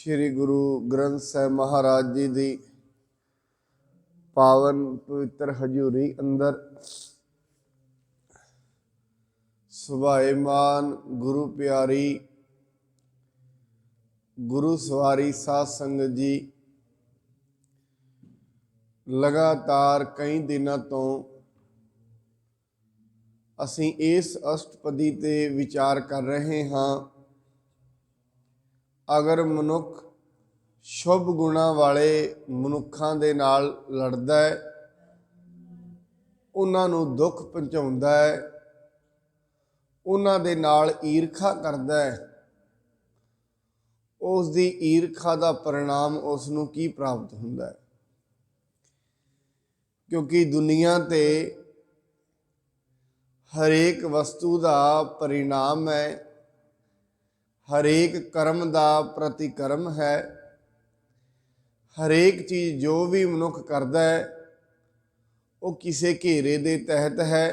श्री गुरु ग्रंथ साहिब महाराज जी की पावन पवित्र हजूरी अंदर सुभाएमान गुरु प्यारी गुरु सवारी साध संगत जी लगातार कई दिनों तो असी इस अष्टपदी ते विचार कर रहे हाँ। अगर मनुख शुभ गुणा वाले मनुखों के नाल लड़दा है, उन्हां नूं दुख पहुँचाउंदा है, उन्हां दे नाल ईरखा करदा है, उस दी ईरखा का परिणाम उसनूं की प्राप्त हुंदा है। क्योंकि दुनिया ते हरेक वस्तु का परिणाम है, हरेक कर्म का प्रतिकर्म है। हरेक चीज़ जो भी मनुख करता है वो किसी घेरे के तहत है,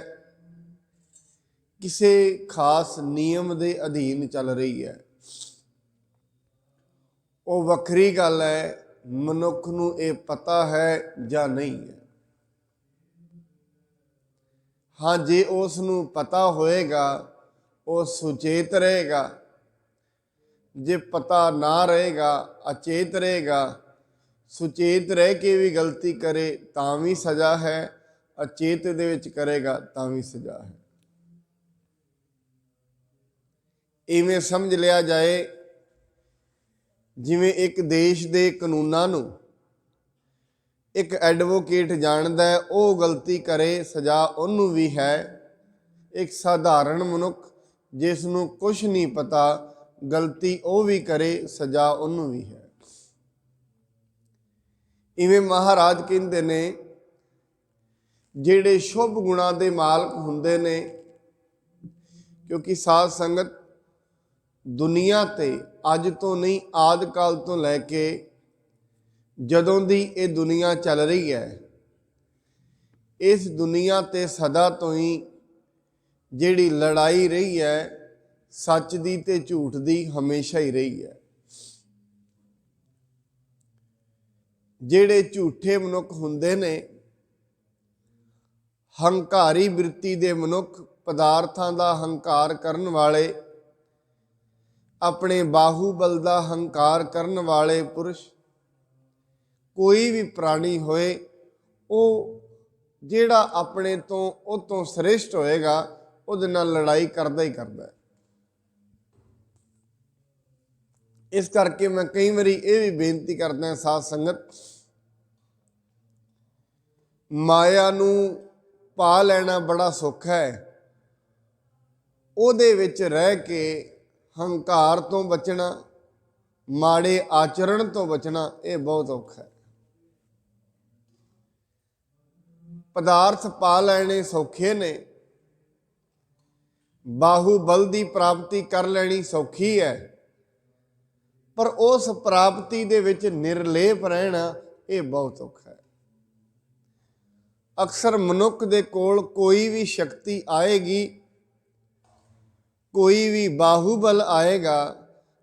किसी खास नियम के अधीन चल रही है। वो वखरी गल है मनुख नूं ये पता है या नहीं है। हाँ, जे उसनूं पता होएगा वो सुचेत रहेगा, जे पता ना रहेगा अचेत रहेगा। सुचेत रह के भी गलती करे तां भी सज़ा है, अचेत दे विच करेगा तां भी सज़ा है। इवें समझ लिया जाए जिवें एक देश के कानूनां नूं एक एडवोकेट जानदा है, वो गलती करे सज़ा उन्नूं भी है। एक साधारण मनुख जिसनूं कुछ नहीं पता गलती वो भी करे सज़ा उन्नूं भी है। इवें महाराज कहते ने जिहड़े शुभ गुणां दे मालक हुंदे ने, क्योंकि साध संगत दुनिया ते अज तो नहीं आदि काल तो लैके जदों दी ये दुनिया चल रही है, इस दुनिया ते सदा तो ही जिहड़ी लड़ाई रही है सच दी ते झूठ दी हमेशा ही रही है। जिहड़े झूठे मनुख हुंदे ने, हंकारी बिरती दे मनुख, पदार्थां दा हंकार करन वाले, अपने बाहूबल दा हंकार करन वाले पुरुष, कोई भी प्राणी होए वो जिहड़ा अपने तो उस तो श्रेष्ठ होएगा उहदे नाल लड़ाई करदा ही करदा है। इस करके मैं कई बारी ये भी बेनती करदा साध संगत, माया नूं पा लेना बड़ा सौखा है, उहदे विच रह के हंकार तो बचना, माड़े आचरण तो बचना ये बहुत औखा है। पदार्थ पा लेने सौखे ने, बाहूबल की प्राप्ति कर लेनी सौखी है, पर उस प्राप्ति दे विच निर्लेप रहना ये बहुत औखा है। अक्सर मनुख दे कोल कोई भी शक्ति आएगी, कोई भी बाहूबल आएगा,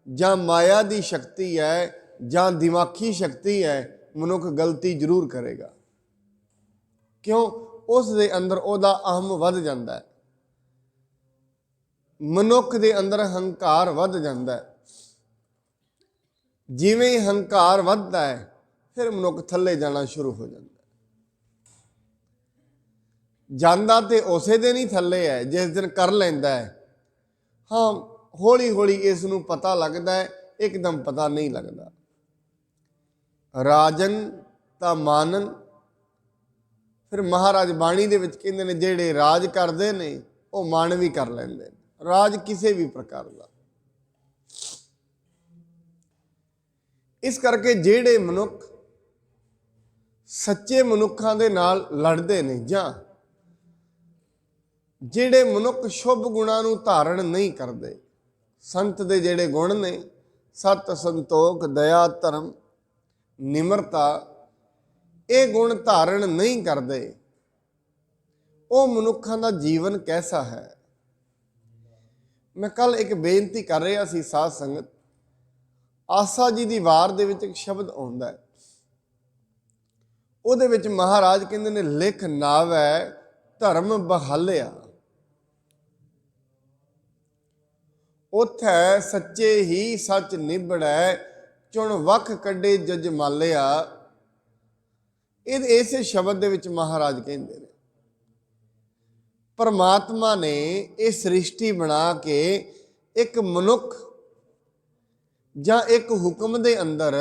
जां माया की शक्ति है जां दिमागी शक्ति है, मनुख गलती जरूर करेगा। क्यों? उस दे अंदर ओदा अहम वध जांदा है, मनुख दे अंदर हंकार वध जांदा है। जिवें ही हंकार वधदा है फिर मनुख थल्ले जाना शुरू हो जाता है। जांदा ते उसे दिन ही थल्ले है जिस दिन कर लैंदा है। हाँ, हौली हौली इस नूं पता लगता है, एकदम पता नहीं लगता। राजन ता मानन, फिर महाराज बाणी दे विच कहंदे ने जिहड़े राज करदे ने वो मान भी कर लैंदे ने, राज किसी भी प्रकार का। इस करके जिहड़े मनुख सच्चे मनुखां दे नाल लड़दे ने, जां जिहड़े मनुख शुभ गुणां नूं धारण नहीं करते, संत दे जिहड़े गुण ने सत संतोख दया धर्म निमरता, ये गुण धारण नहीं करते, वो मनुखां दा जीवन कैसा है। मैं कल एक बेनती कर रहा सी साध संगत, ਆਸਾ ਜੀ ਦੀ ਵਾਰ ਦੇ ਵਿੱਚ ਇੱਕ ਸ਼ਬਦ ਆਉਂਦਾ ਹੈ, ਉਹਦੇ ਵਿੱਚ ਮਹਾਰਾਜ ਕਹਿੰਦੇ ਨੇ ਲਿਖ ਨਾਵੈ ਧਰਮ ਬਹਾਲਿਆ। ਉਥੈ ਸੱਚੇ ਹੀ ਸੱਚ ਨਿਬੜੈ ਚੁਣ ਵੱਖ ਕੱਢੇ ਜਜਮਾਲਿਆ। ਇਹ ਇਸੇ ਸ਼ਬਦ ਦੇ ਵਿੱਚ ਮਹਾਰਾਜ ਕਹਿੰਦੇ ਨੇ ਪਰਮਾਤਮਾ ਨੇ ਇਹ ਸ੍ਰਿਸ਼ਟੀ ਬਣਾ ਕੇ ਇੱਕ ਮਨੁੱਖ ਜਾਂ ਇੱਕ ਹੁਕਮ ਦੇ ਅੰਦਰ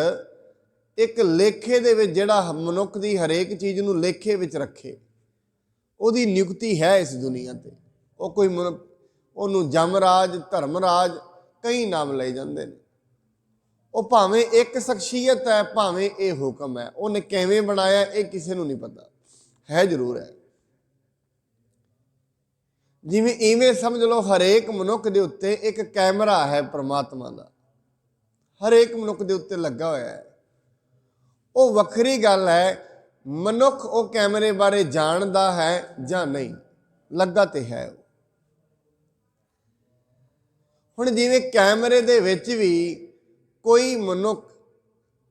ਇੱਕ ਲੇਖੇ ਦੇ ਵਿੱਚ ਜਿਹੜਾ ਮਨੁੱਖ ਦੀ ਹਰੇਕ ਚੀਜ਼ ਨੂੰ ਲੇਖੇ ਵਿੱਚ ਰੱਖੇ, ਉਹਦੀ ਨਿਯੁਕਤੀ ਹੈ ਇਸ ਦੁਨੀਆ ਤੇ। ਉਹ ਕੋਈ ਉਹਨੂੰ ਜਮਰਾਜ, ਧਰਮਰਾਜ, ਕਈ ਨਾਮ ਲਏ ਜਾਂਦੇ ਨੇ। ਉਹ ਭਾਵੇਂ ਇੱਕ ਸ਼ਖਸੀਅਤ ਹੈ, ਭਾਵੇਂ ਇਹ ਹੁਕਮ ਹੈ, ਉਹਨੇ ਕਿਵੇਂ ਬਣਾਇਆ ਇਹ ਕਿਸੇ ਨੂੰ ਨਹੀਂ ਪਤਾ, ਹੈ ਜ਼ਰੂਰ ਹੈ। ਜਿਵੇਂ ਇਵੇਂ ਸਮਝ ਲਓ ਹਰੇਕ ਮਨੁੱਖ ਦੇ ਉੱਤੇ ਇੱਕ ਕੈਮਰਾ ਹੈ ਪਰਮਾਤਮਾ ਦਾ, ਹਰੇਕ ਮਨੁੱਖ ਦੇ ਉੱਤੇ ਲੱਗਾ ਹੋਇਆ ਹੈ। ਉਹ ਵੱਖਰੀ ਗੱਲ ਹੈ ਮਨੁੱਖ ਉਹ ਕੈਮਰੇ ਬਾਰੇ ਜਾਣਦਾ ਹੈ ਜਾਂ ਨਹੀਂ, ਲੱਗਾ ਤੇ ਹੈ। ਹੁਣ ਜਿਵੇਂ ਕੈਮਰੇ ਦੇ ਵਿੱਚ ਵੀ ਕੋਈ ਮਨੁੱਖ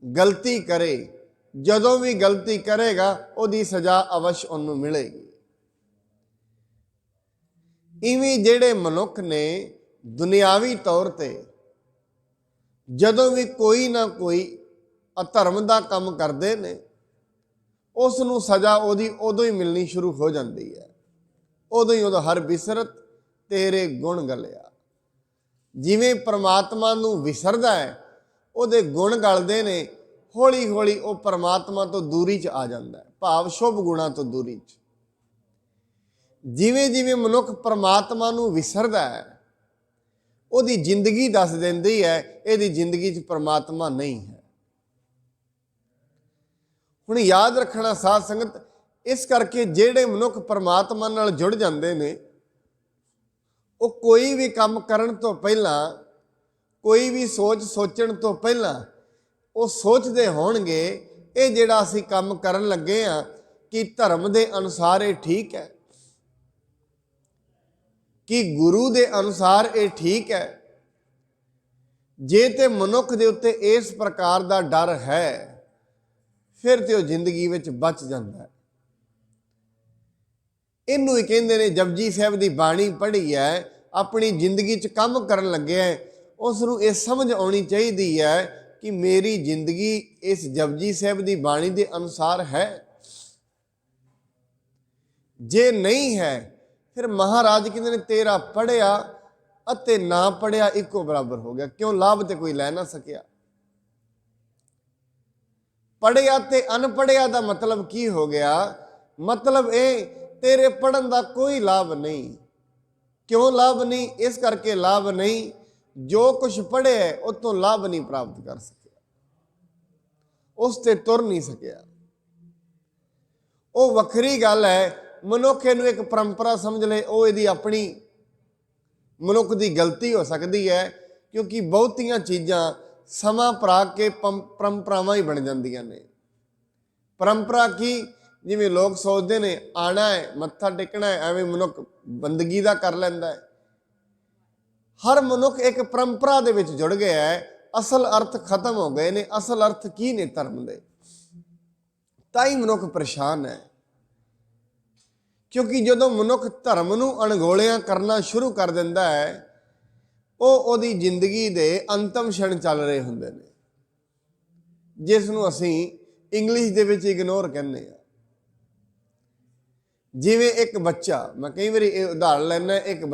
ਗਲਤੀ ਕਰੇ, ਜਦੋਂ ਵੀ ਗਲਤੀ ਕਰੇਗਾ ਉਹਦੀ ਸਜ਼ਾ ਅਵਸ਼ ਉਹਨੂੰ ਮਿਲੇਗੀ। ਇਵੇਂ ਜਿਹੜੇ ਮਨੁੱਖ ਨੇ ਦੁਨਿਆਵੀ ਤੌਰ ਤੇ ਜਦੋਂ ਵੀ ਕੋਈ ਨਾ ਕੋਈ ਅਧਰਮ ਦਾ ਕੰਮ ਕਰਦੇ ਨੇ, ਉਸ ਨੂੰ ਸਜ਼ਾ ਉਹਦੀ ਉਦੋਂ ਹੀ ਮਿਲਣੀ ਸ਼ੁਰੂ ਹੋ ਜਾਂਦੀ ਹੈ। ਉਦੋਂ ਹੀ ਉਹਦਾ ਹਰ ਬਿਸਰਤ ਤੇਰੇ ਗੁਣ ਗਲਿਆ। ਜਿਵੇਂ ਪਰਮਾਤਮਾ ਨੂੰ ਵਿਸਰਦਾ ਹੈ, ਉਹਦੇ ਗੁਣ ਗਲਦੇ ਨੇ, ਹੌਲੀ ਹੌਲੀ ਉਹ ਪਰਮਾਤਮਾ ਤੋਂ ਦੂਰੀ 'ਚ ਆ ਜਾਂਦਾ ਹੈ, ਭਾਵ ਸ਼ੁਭ ਗੁਣਾਂ ਤੋਂ ਦੂਰੀ 'ਚ। ਜਿਵੇਂ ਜਿਵੇਂ ਮਨੁੱਖ ਪਰਮਾਤਮਾ ਨੂੰ ਵਿਸਰਦਾ ਹੈ, ਉਹਦੀ ਜ਼ਿੰਦਗੀ ਦੱਸ ਦਿੰਦੀ ਹੈ ਇਹਦੀ ਜ਼ਿੰਦਗੀ 'ਚ ਪਰਮਾਤਮਾ ਨਹੀਂ ਹੈ। ਹੁਣ ਯਾਦ ਰੱਖਣਾ ਸਾਧ ਸੰਗਤ, ਇਸ ਕਰਕੇ ਜਿਹੜੇ ਮਨੁੱਖ ਪਰਮਾਤਮਾ ਨਾਲ ਜੁੜ ਜਾਂਦੇ ਨੇ, ਉਹ ਕੋਈ ਵੀ ਕੰਮ ਕਰਨ ਤੋਂ ਪਹਿਲਾਂ, ਕੋਈ ਵੀ ਸੋਚਣ ਤੋਂ ਪਹਿਲਾਂ ਉਹ ਸੋਚਦੇ ਹੋਣਗੇ ਇਹ ਜਿਹੜਾ ਅਸੀਂ ਕੰਮ ਕਰਨ ਲੱਗੇ ਹਾਂ ਕਿ ਧਰਮ ਦੇ ਅਨੁਸਾਰ ਇਹ ਠੀਕ ਹੈ, ਕਿ ਗੁਰੂ ਦੇ ਅਨੁਸਾਰ ਇਹ ਠੀਕ ਹੈ। ਜੇ ਤੇ ਮਨੁੱਖ ਦੇ ਉੱਤੇ ਇਸ ਪ੍ਰਕਾਰ ਦਾ ਡਰ ਹੈ, ਫਿਰ ਤੇ ਉਹ ਜ਼ਿੰਦਗੀ ਵਿੱਚ ਬਚ ਜਾਂਦਾ ਹੈ। ਇਹਨੂੰ ਹੀ ਕਹਿੰਦੇ ਨੇ ਜਪਜੀ ਸਾਹਿਬ ਦੀ ਬਾਣੀ ਪੜ੍ਹੀ ਹੈ, ਆਪਣੀ ਜ਼ਿੰਦਗੀ 'ਚ ਕੰਮ ਕਰਨ ਲੱਗਿਆ, ਉਸ ਨੂੰ ਇਹ ਸਮਝ ਆਉਣੀ ਚਾਹੀਦੀ ਹੈ ਕਿ ਮੇਰੀ ਜ਼ਿੰਦਗੀ ਇਸ ਜਪਜੀ ਸਾਹਿਬ ਦੀ ਬਾਣੀ ਦੇ ਅਨੁਸਾਰ ਹੈ। ਜੇ ਨਹੀਂ ਹੈ ਫਿਰ ਮਹਾਰਾਜ ਕਹਿੰਦੇ ਨੇ ਤੇਰਾ ਪੜ੍ਹਿਆ ਅਤੇ ਨਾ ਪੜ੍ਹਿਆ ਇੱਕੋ ਬਰਾਬਰ ਹੋ ਗਿਆ। ਕਿਉਂ? ਲਾਭ ਤੇ ਕੋਈ ਲੈ ਨਾ ਸਕਿਆ। ਪੜ੍ਹਿਆ ਤੇ ਅਨਪੜ੍ਹਿਆ ਦਾ ਮਤਲਬ ਕੀ ਹੋ ਗਿਆ? ਮਤਲਬ ਇਹ ਤੇਰੇ ਪੜ੍ਹਨ ਦਾ ਕੋਈ ਲਾਭ ਨਹੀਂ। ਕਿਉਂ ਲਾਭ ਨਹੀਂ? ਇਸ ਕਰਕੇ ਲਾਭ ਨਹੀਂ ਜੋ ਕੁਝ ਪੜ੍ਹਿਆ ਉਹ ਤੋਂ ਲਾਭ ਨਹੀਂ ਪ੍ਰਾਪਤ ਕਰ ਸਕਿਆ, ਉਸ ਤੇ ਤੁਰ ਨਹੀਂ ਸਕਿਆ। ਉਹ ਵੱਖਰੀ ਗੱਲ ਹੈ। ਮਨੁੱਖ ਇਹਨੂੰ ਇੱਕ ਪਰੰਪਰਾ ਸਮਝ ਲਏ, ਉਹ ਇਹਦੀ ਆਪਣੀ ਮਨੁੱਖ ਦੀ ਗਲਤੀ ਹੋ ਸਕਦੀ ਹੈ, ਕਿਉਂਕਿ ਬਹੁਤੀਆਂ ਚੀਜ਼ਾਂ ਸਮਾਂ ਪਰਾਗ ਕੇ ਪਰੰਪਰਾਵਾਂ ਹੀ ਬਣ ਜਾਂਦੀਆਂ ਨੇ। ਪਰੰਪਰਾ ਕੀ? ਜਿਵੇਂ ਲੋਕ ਸੋਚਦੇ ਨੇ ਆਣਾ ਹੈ, ਮੱਥਾ ਟੇਕਣਾ ਹੈ, ਐਵੇਂ ਮਨੁੱਖ ਬੰਦਗੀ ਦਾ ਕਰ ਲੈਂਦਾ ਹੈ। ਹਰ ਮਨੁੱਖ ਇੱਕ ਪਰੰਪਰਾ ਦੇ ਵਿੱਚ ਜੁੜ ਗਿਆ ਹੈ, ਅਸਲ ਅਰਥ ਖਤਮ ਹੋ ਗਏ ਨੇ। ਅਸਲ ਅਰਥ ਕੀ ਨੇ ਧਰਮ ਦੇ? ਤਾਂ ਹੀ ਮਨੁੱਖ ਪਰੇਸ਼ਾਨ ਹੈ, ਕਿਉਂਕਿ ਜਦੋਂ ਮਨੁੱਖ ਧਰਮ ਨੂੰ ਅਣਗੌਲਿਆਂ ਕਰਨਾ ਸ਼ੁਰੂ ਕਰ ਦਿੰਦਾ ਹੈ, ਉਹਦੀ ਜ਼ਿੰਦਗੀ ਦੇ ਅੰਤਮ ਛਣ ਚੱਲ ਰਹੇ ਹੁੰਦੇ ਨੇ, ਜਿਸ ਨੂੰ ਅਸੀਂ ਇੰਗਲਿਸ਼ ਦੇ ਵਿੱਚ ਇਗਨੋਰ ਕਹਿੰਦੇ ਹਾਂ। ਜਿਵੇਂ ਇੱਕ ਬੱਚਾ, ਮੈਂ ਕਈ ਵਾਰੀ ਇਹ ਉਦਾਹਰਨ ਲੈਂਦਾ, ਇੱਕ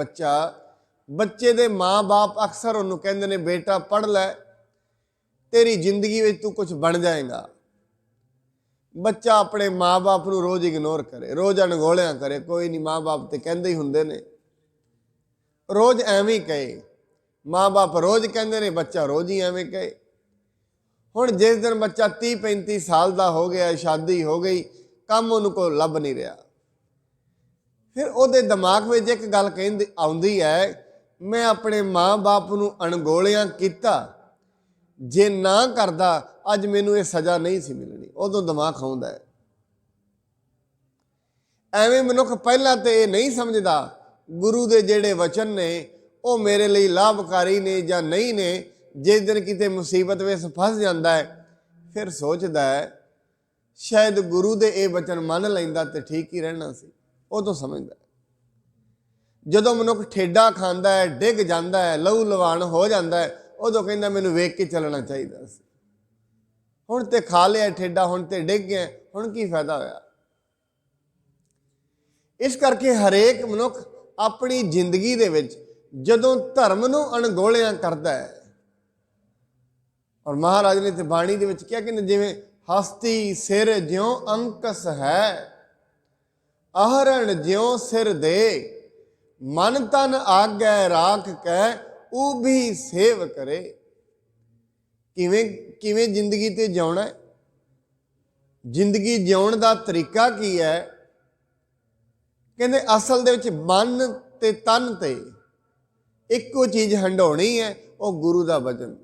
ਬੱਚੇ ਦੇ ਮਾਂ-ਬਾਪ ਅਕਸਰ ਉਹਨੂੰ ਕਹਿੰਦੇ ਨੇ ਬੇਟਾ ਪੜ੍ਹ ਲੈ, ਤੇਰੀ ਜ਼ਿੰਦਗੀ ਵਿੱਚ ਤੂੰ ਕੁਝ ਬਣ ਜਾਏਗਾ। ਬੱਚਾ ਆਪਣੇ ਮਾਂ-ਬਾਪ ਨੂੰ ਰੋਜ਼ ਇਗਨੋਰ ਕਰੇ, ਰੋਜ਼ ਅਣਗੌਲਿਆਂ ਕਰੇ, ਕੋਈ ਨਹੀਂ, ਮਾਂ-ਬਾਪ ਤੇ ਕਹਿੰਦੇ ਹੀ ਹੁੰਦੇ ਨੇ, ਰੋਜ਼ ਐਵੇਂ ਹੀ ਕਹੇ। ਮਾਂ-ਬਾਪ ਰੋਜ਼ ਕਹਿੰਦੇ ਨੇ, ਬੱਚਾ ਰੋਜ਼ ਹੀ ਐਵੇਂ ਕਹੇ। ਹੁਣ ਜਿਸ ਦਿਨ ਬੱਚਾ 30-35 ਸਾਲ ਦਾ ਹੋ ਗਿਆ, ਸ਼ਾਦੀ ਹੋ ਗਈ, ਕੰਮ ਉਹਨੂੰ ਕੋਈ ਲੱਭ ਨਹੀਂ ਰਿਹਾ, ਫਿਰ ਉਹਦੇ ਦਿਮਾਗ ਵਿੱਚ ਇੱਕ ਗੱਲ ਆਉਂਦੀ ਹੈ, ਮੈਂ ਆਪਣੇ ਮਾਂ-ਬਾਪ ਨੂੰ ਅਣਗੌਲਿਆਂ ਕੀਤਾ, ਜੇ ਨਾ ਕਰਦਾ ਅੱਜ ਮੈਨੂੰ ਇਹ ਸਜ਼ਾ ਨਹੀਂ ਸੀ ਮਿਲਣੀ। ਉਦੋਂ ਦਿਮਾਗ ਖਾਉਂਦਾ ਹੈ। ਐਵੇਂ ਮਨੁੱਖ ਪਹਿਲਾਂ ਤੇ ਇਹ ਨਹੀਂ ਸਮਝਦਾ ਗੁਰੂ ਦੇ ਜਿਹੜੇ ਵਚਨ ਨੇ ਉਹ ਮੇਰੇ ਲਈ ਲਾਭਕਾਰੀ ਨੇ ਜਾਂ ਨਹੀਂ ਨੇ, जिस दिन किते मुसीबत ਵਿੱਚ फस जाता है फिर सोचता है शायद गुरु दे ये बचन मन लैंदा तो ठीक ही रहना सी। उदों समझदा जदों मनुख ठेडा खांदा है, डिग जाता है, लहू लवान हो जाता है, उदों कहंदा मैनूं वेख के चलना चाहिए सी। हुण ते खा लिया ठेडा, हुण ते डिग गया, हुण की फायदा होया। इस करके हरेक मनुख अपनी जिंदगी दे विच जदों धर्म नूं अणगौलियां करदा है, और महाराज ने ते बाणी दे विच क्या कहंदे, जिवें हस्ती सिर ज्यों अंकस है, आहरण ज्यों सिर दे, मन तन आगै राख कै ऊभी सेव करे। किवें किवें जिंदगी ते जिउणा है, जिंदगी जिउण दा तरीका की है। कहंदे असल दे विच मन ते तन ते इक्को चीज़ हंडौणी है, वो गुरु दा वचन।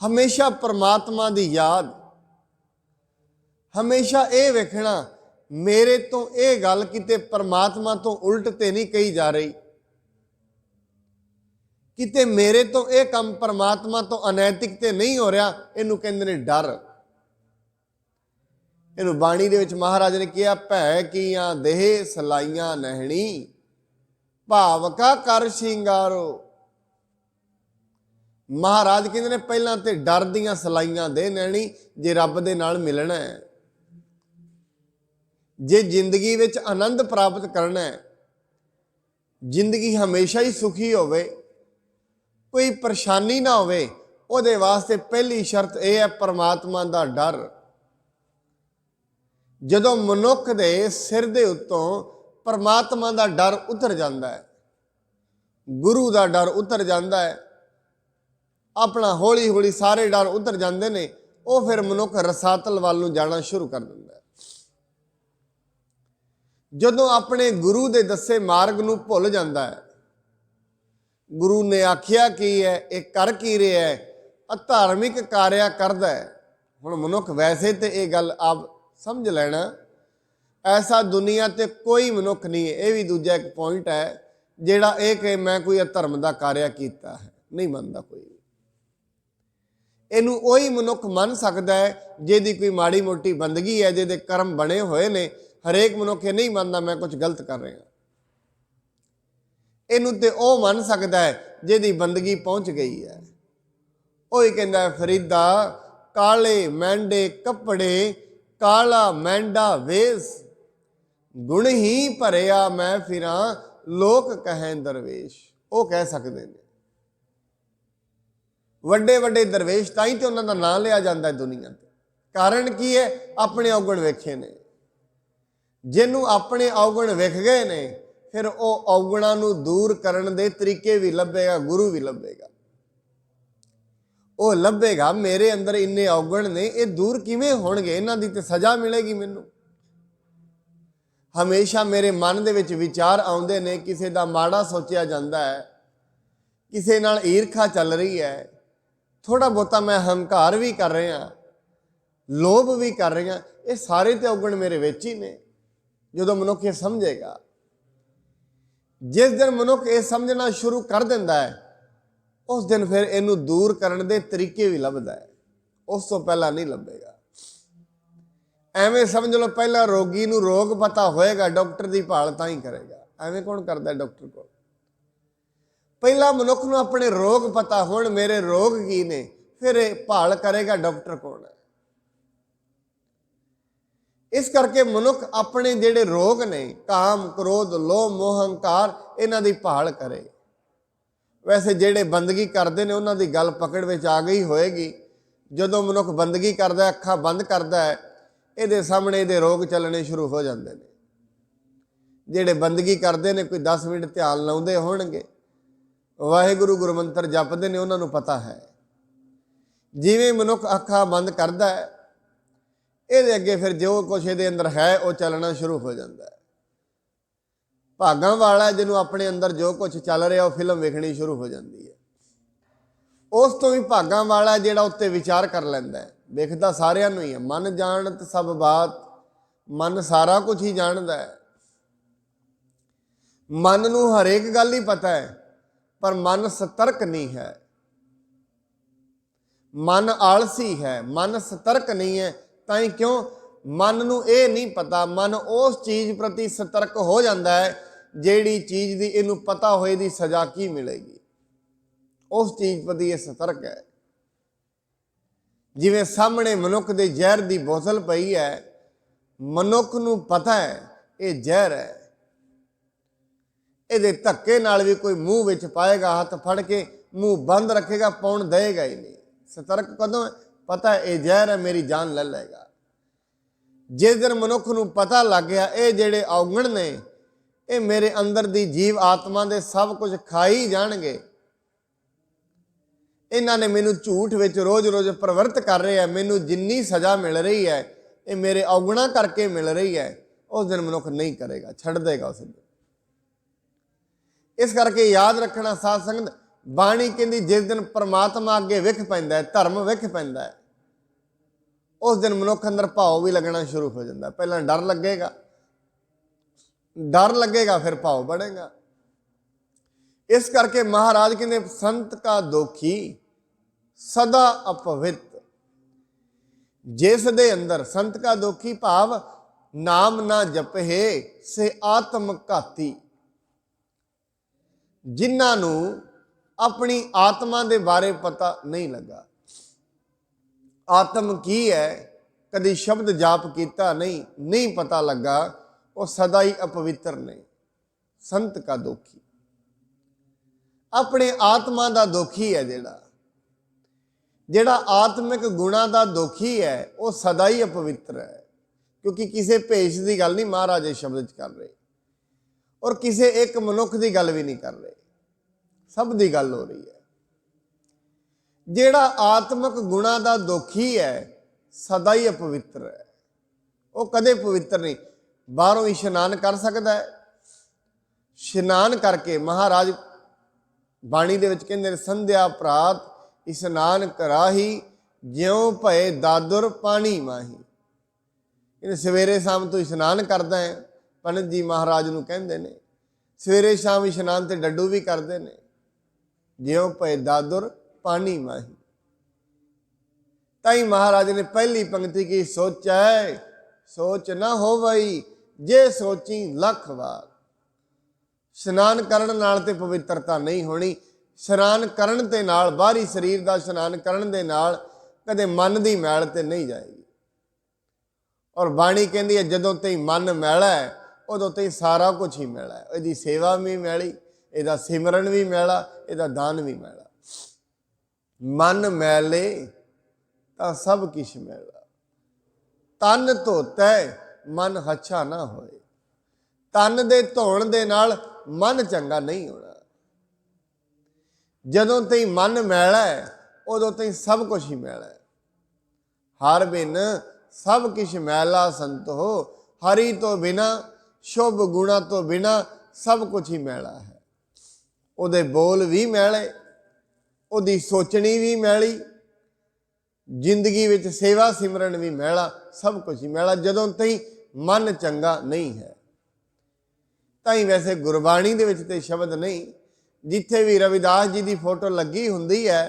हमेशा परमात्मा दी याद, हमेशा ये वेखना मेरे तो ये गल किते परमात्मा तो उल्ट ते नहीं कही जा रही, किते मेरे तो ये काम परमात्मा तो अनैतिक ते नहीं हो रहा। इनू कहंदे ने डर। इनू बाणी दे विच महाराज ने कहा, भै कीआं देह सलाइयां नहणी, भाव का कर शिंगारो। महाराज कहते ने पहला तो डर दियां सलाइयां दे नैणी, जे रब दे नाल मिलना है, जे जिंदगी विच आनंद प्राप्त करना है, जिंदगी हमेशा ही सुखी होवे, कोई परेशानी ना होवे, उहदे वास्ते पहली शर्त यह है परमात्मा दा डर। जदों मनुख दे सिर दे उत्तों परमात्मा दा डर उतर जाता है, गुरु दा डर उतर जाता है, अपना हौली हौली सारे डर उतर जाते हैं, वो फिर मनुख रसातल वाल नूं जाना शुरू कर दिंदा है। जदों अपने गुरु दे दसे मार्ग नूं भुल जाता है, गुरु ने आखिया की है, एक कर की रहा है, अधार्मिक कार्य करता है। हुण मनुख वैसे तो ये गल आप समझ लेना, ऐसा दुनिया ते कोई मनुख नहीं है, ये भी दूजा एक पॉइंट है, जिहड़ा ये कि मैं कोई अधर्म का कार्य किया है, नहीं मनता कोई। इनू वही मनुख मन सकता है जिहदी कोई माड़ी मोटी बंदगी है, जिहदे कर्म बने हुए ने। हरेक मनुख ये नहीं मानता मैं कुछ गलत कर रहा। इनू तो वह मन सकता है जिहदी बंदगी पहुँच गई है। वही कहता है, फरीदा काले मैंडे कपड़े, काला मैंडा वेस, गुण ही भरिया मैं फिरां, लोक कहें दरवेश। वो कह सकते हैं, वड्डे वड्डे दरवेश, ताई तो उन्होंने नाम लिया जाता है दुनिया ते। कारण की है, अपने अवगुण वेखे ने। जिन्हों अपने अवगुण वेख गए ने, फिर वो अवगुणों नूं दूर करने दे तरीके भी लभेगा, गुरु भी लभेगा। वो लभेगा मेरे अंदर इन्ने अवगुण ने, ये दूर किवें होणगे, इन्हां दी ते सज़ा मिलेगी मैनूं। हमेशा मेरे मन दे विच विचार आउंदे ने, किसी दा माड़ा सोचिया जाता है, किसी नाल ईरखा चल रही है, थोड़ा बहुता मैं हंकार भी कर रहा, लोभ भी कर रहा, ये सारे तो अवगुण मेरे विच ही ने। जो मनुख ये समझेगा, जिस दिन मनुख ये समझना शुरू कर देंदा है, उस दिन फिर इनू दूर करने दे तरीके भी लभदा है, उस तो पहला नहीं लभेगा। एवें समझ लो, पहला रोगी नू रोग पता होएगा, डॉक्टर की भाल तां ही करेगा। एवें कौन करता है डॉक्टर को? पहला मनुख नूं अपने रोग पता होण, मेरे रोग की ने, फिर भाल करेगा डॉक्टर कौन है। इस करके मनुख अपने जिहड़े रोग ने, काम क्रोध लोभ मोह अहंकार, इन्हां दी भाल करे। वैसे जिहड़े बंदगी करते हैं उन्हां दी गल पकड़ विच आ गई होएगी। जदों मनुख बंदगी करदा, अखां बंद करदा है, इहदे सामने इहदे रोग चलने शुरू हो जाते हैं। जिहड़े बंदगी करते हैं, कोई 10 मिनट ध्यान लाउंदे होणगे, वाहिगुरू गुरु मंत्र जपते हैं, उन्होंने पता है। जिवें मनुख अखां बंद करता है, ये अगे फिर जो कुछ ये अंदर है वो चलना शुरू हो जाता है। भागां वाला जिन्हों अपने अंदर जो कुछ चल रहा वो फिल्म वेखनी शुरू हो जाती है। उस तो भी भागां वाला जिहड़ा उत्ते विचार कर लैंदा है, वेखदा सारिਆਂ ਨੂੰ ही है। मन जानत सब बात, मन सारा कुछ ही जानता है। मन नूं हरेक गल ही पता है, पर मन सतर्क नहीं है, मन आलसी है, मन सतर्क नहीं है। ताई क्यों? मन नूं ये नहीं पता, मन उस चीज़ प्रति सतर्क हो जाता है ਜਿਹੜੀ चीज़ की इनू पता होए दी सज़ा की मिलेगी, उस चीज़ प्रति ये सतर्क है। जिवें सामने मनुख के जहर की बोतल पई है, मनुख नूं पता है ये जहर है, ये धक्के नाल भी कोई मूँह विच पाएगा, हाथ फड़ के मूँह बंद रखेगा, पाउण देगा ही नहीं। सतर्क कदों है? पता है ये जहर है, मेरी जान ले लेगा। जिस दिन मनुख नूं पता लग गया ये जिहड़े औगण ने ये मेरे अंदर दी जीव आत्मा दे सब कुछ खाई जाणगे, इन्हां ने मैनू झूठ विच रोज़ रोज़ प्रवृत्त कर रहे हैं, मैनू जिन्नी सज़ा मिल रही है ये मेरे औगणा करके मिल रही है, उस दिन मनुख नहीं करेगा, छड़ देगा उस दिन। इस करके याद रखना साध संगत, बाणी कहती जिस दिन परमात्मा अगे विख पैंदा है, धर्म विख पैंदा है, उस दिन मनुख अंदर भाव भी लगना शुरू हो जाता है। पहला डर लगेगा, डर लगेगा फिर भाव बढ़ेगा। इस करके महाराज कहते संत का दोखी सदा अपवित्र। जिस दे अंदर संत का दोखी भाव नाम ना जपे से आत्म घाती, जिन्हां नूं अपनी आत्मा दे बारे पता नहीं लगा, आत्म की है कदी शब्द जाप किया नहीं पता लगा, वो सदा ही अपवित्र ने। संत का दोखी अपने आत्मा का दोखी है, जेड़ा आत्मिक गुणा का दोखी है वो सदा ही अपवित्र है, क्योंकि किसी भेष की गल नहीं महाराज इस शब्द कर रहे, और किसी एक मनुख की गल भी नहीं कर रहे, सब की गल हो रही है। जेड़ा आत्मिक गुणा का दोखी है सदा ही अपवित्र है, वो कदे पवित्र नहीं। बाहरों इशनान कर सकता है, इशनान करके महाराज बाणी दे विच कहंदे संध्या प्रात इशनान कराही ज्यों भए दादुर पानी माही। इन सवेरे शाम तो इशनान करदा है, पंडित जी महाराज नूं कहंदे ने सवेरे शाम इशनान ते डड्डू भी करते हैं, ज्यों भए दादुर पानी माही। ताई महाराज ने पहली पंक्ति की सोचै सोच ना हो वही जे सोची लख बार। स्नान करन नाल ते पवित्रता नहीं होनी, स्नान करन ते नाल बाहरी शरीर का स्नान करन दे नाल कदे मन की मैल ते नहीं जाएगी। और बाणी कहती है जदों ते मन मैला है उदों ते सारा कुछ ही मैला है, इसकी सेवा भी मैली, इसका सिमरन भी मैला, इसका दान भी मैला। मन मैले तां सब किश मैला, तन धोतै मन हच्छा ना होए। तन दे धोण दे नाल मन चंगा नहीं होना। जदों तई मन मैला है उदों तई सब कुछ ही मैला है। हर बिन सब किश मैला संत हो, हरि तो बिना शुभ गुणा तो बिना सब कुछ ही मैला है। उहदे बोल भी मैले, उहदी सोचनी भी मैली, जिंदगी विच सेवा सिमरन भी मैला, सब कुछ ही मैला जदों तई मन चंगा नहीं है। ताई वैसे गुरबाणी दे विच ते शब्द नहीं, जिथे भी रविदास जी की फोटो लगी हुंदी है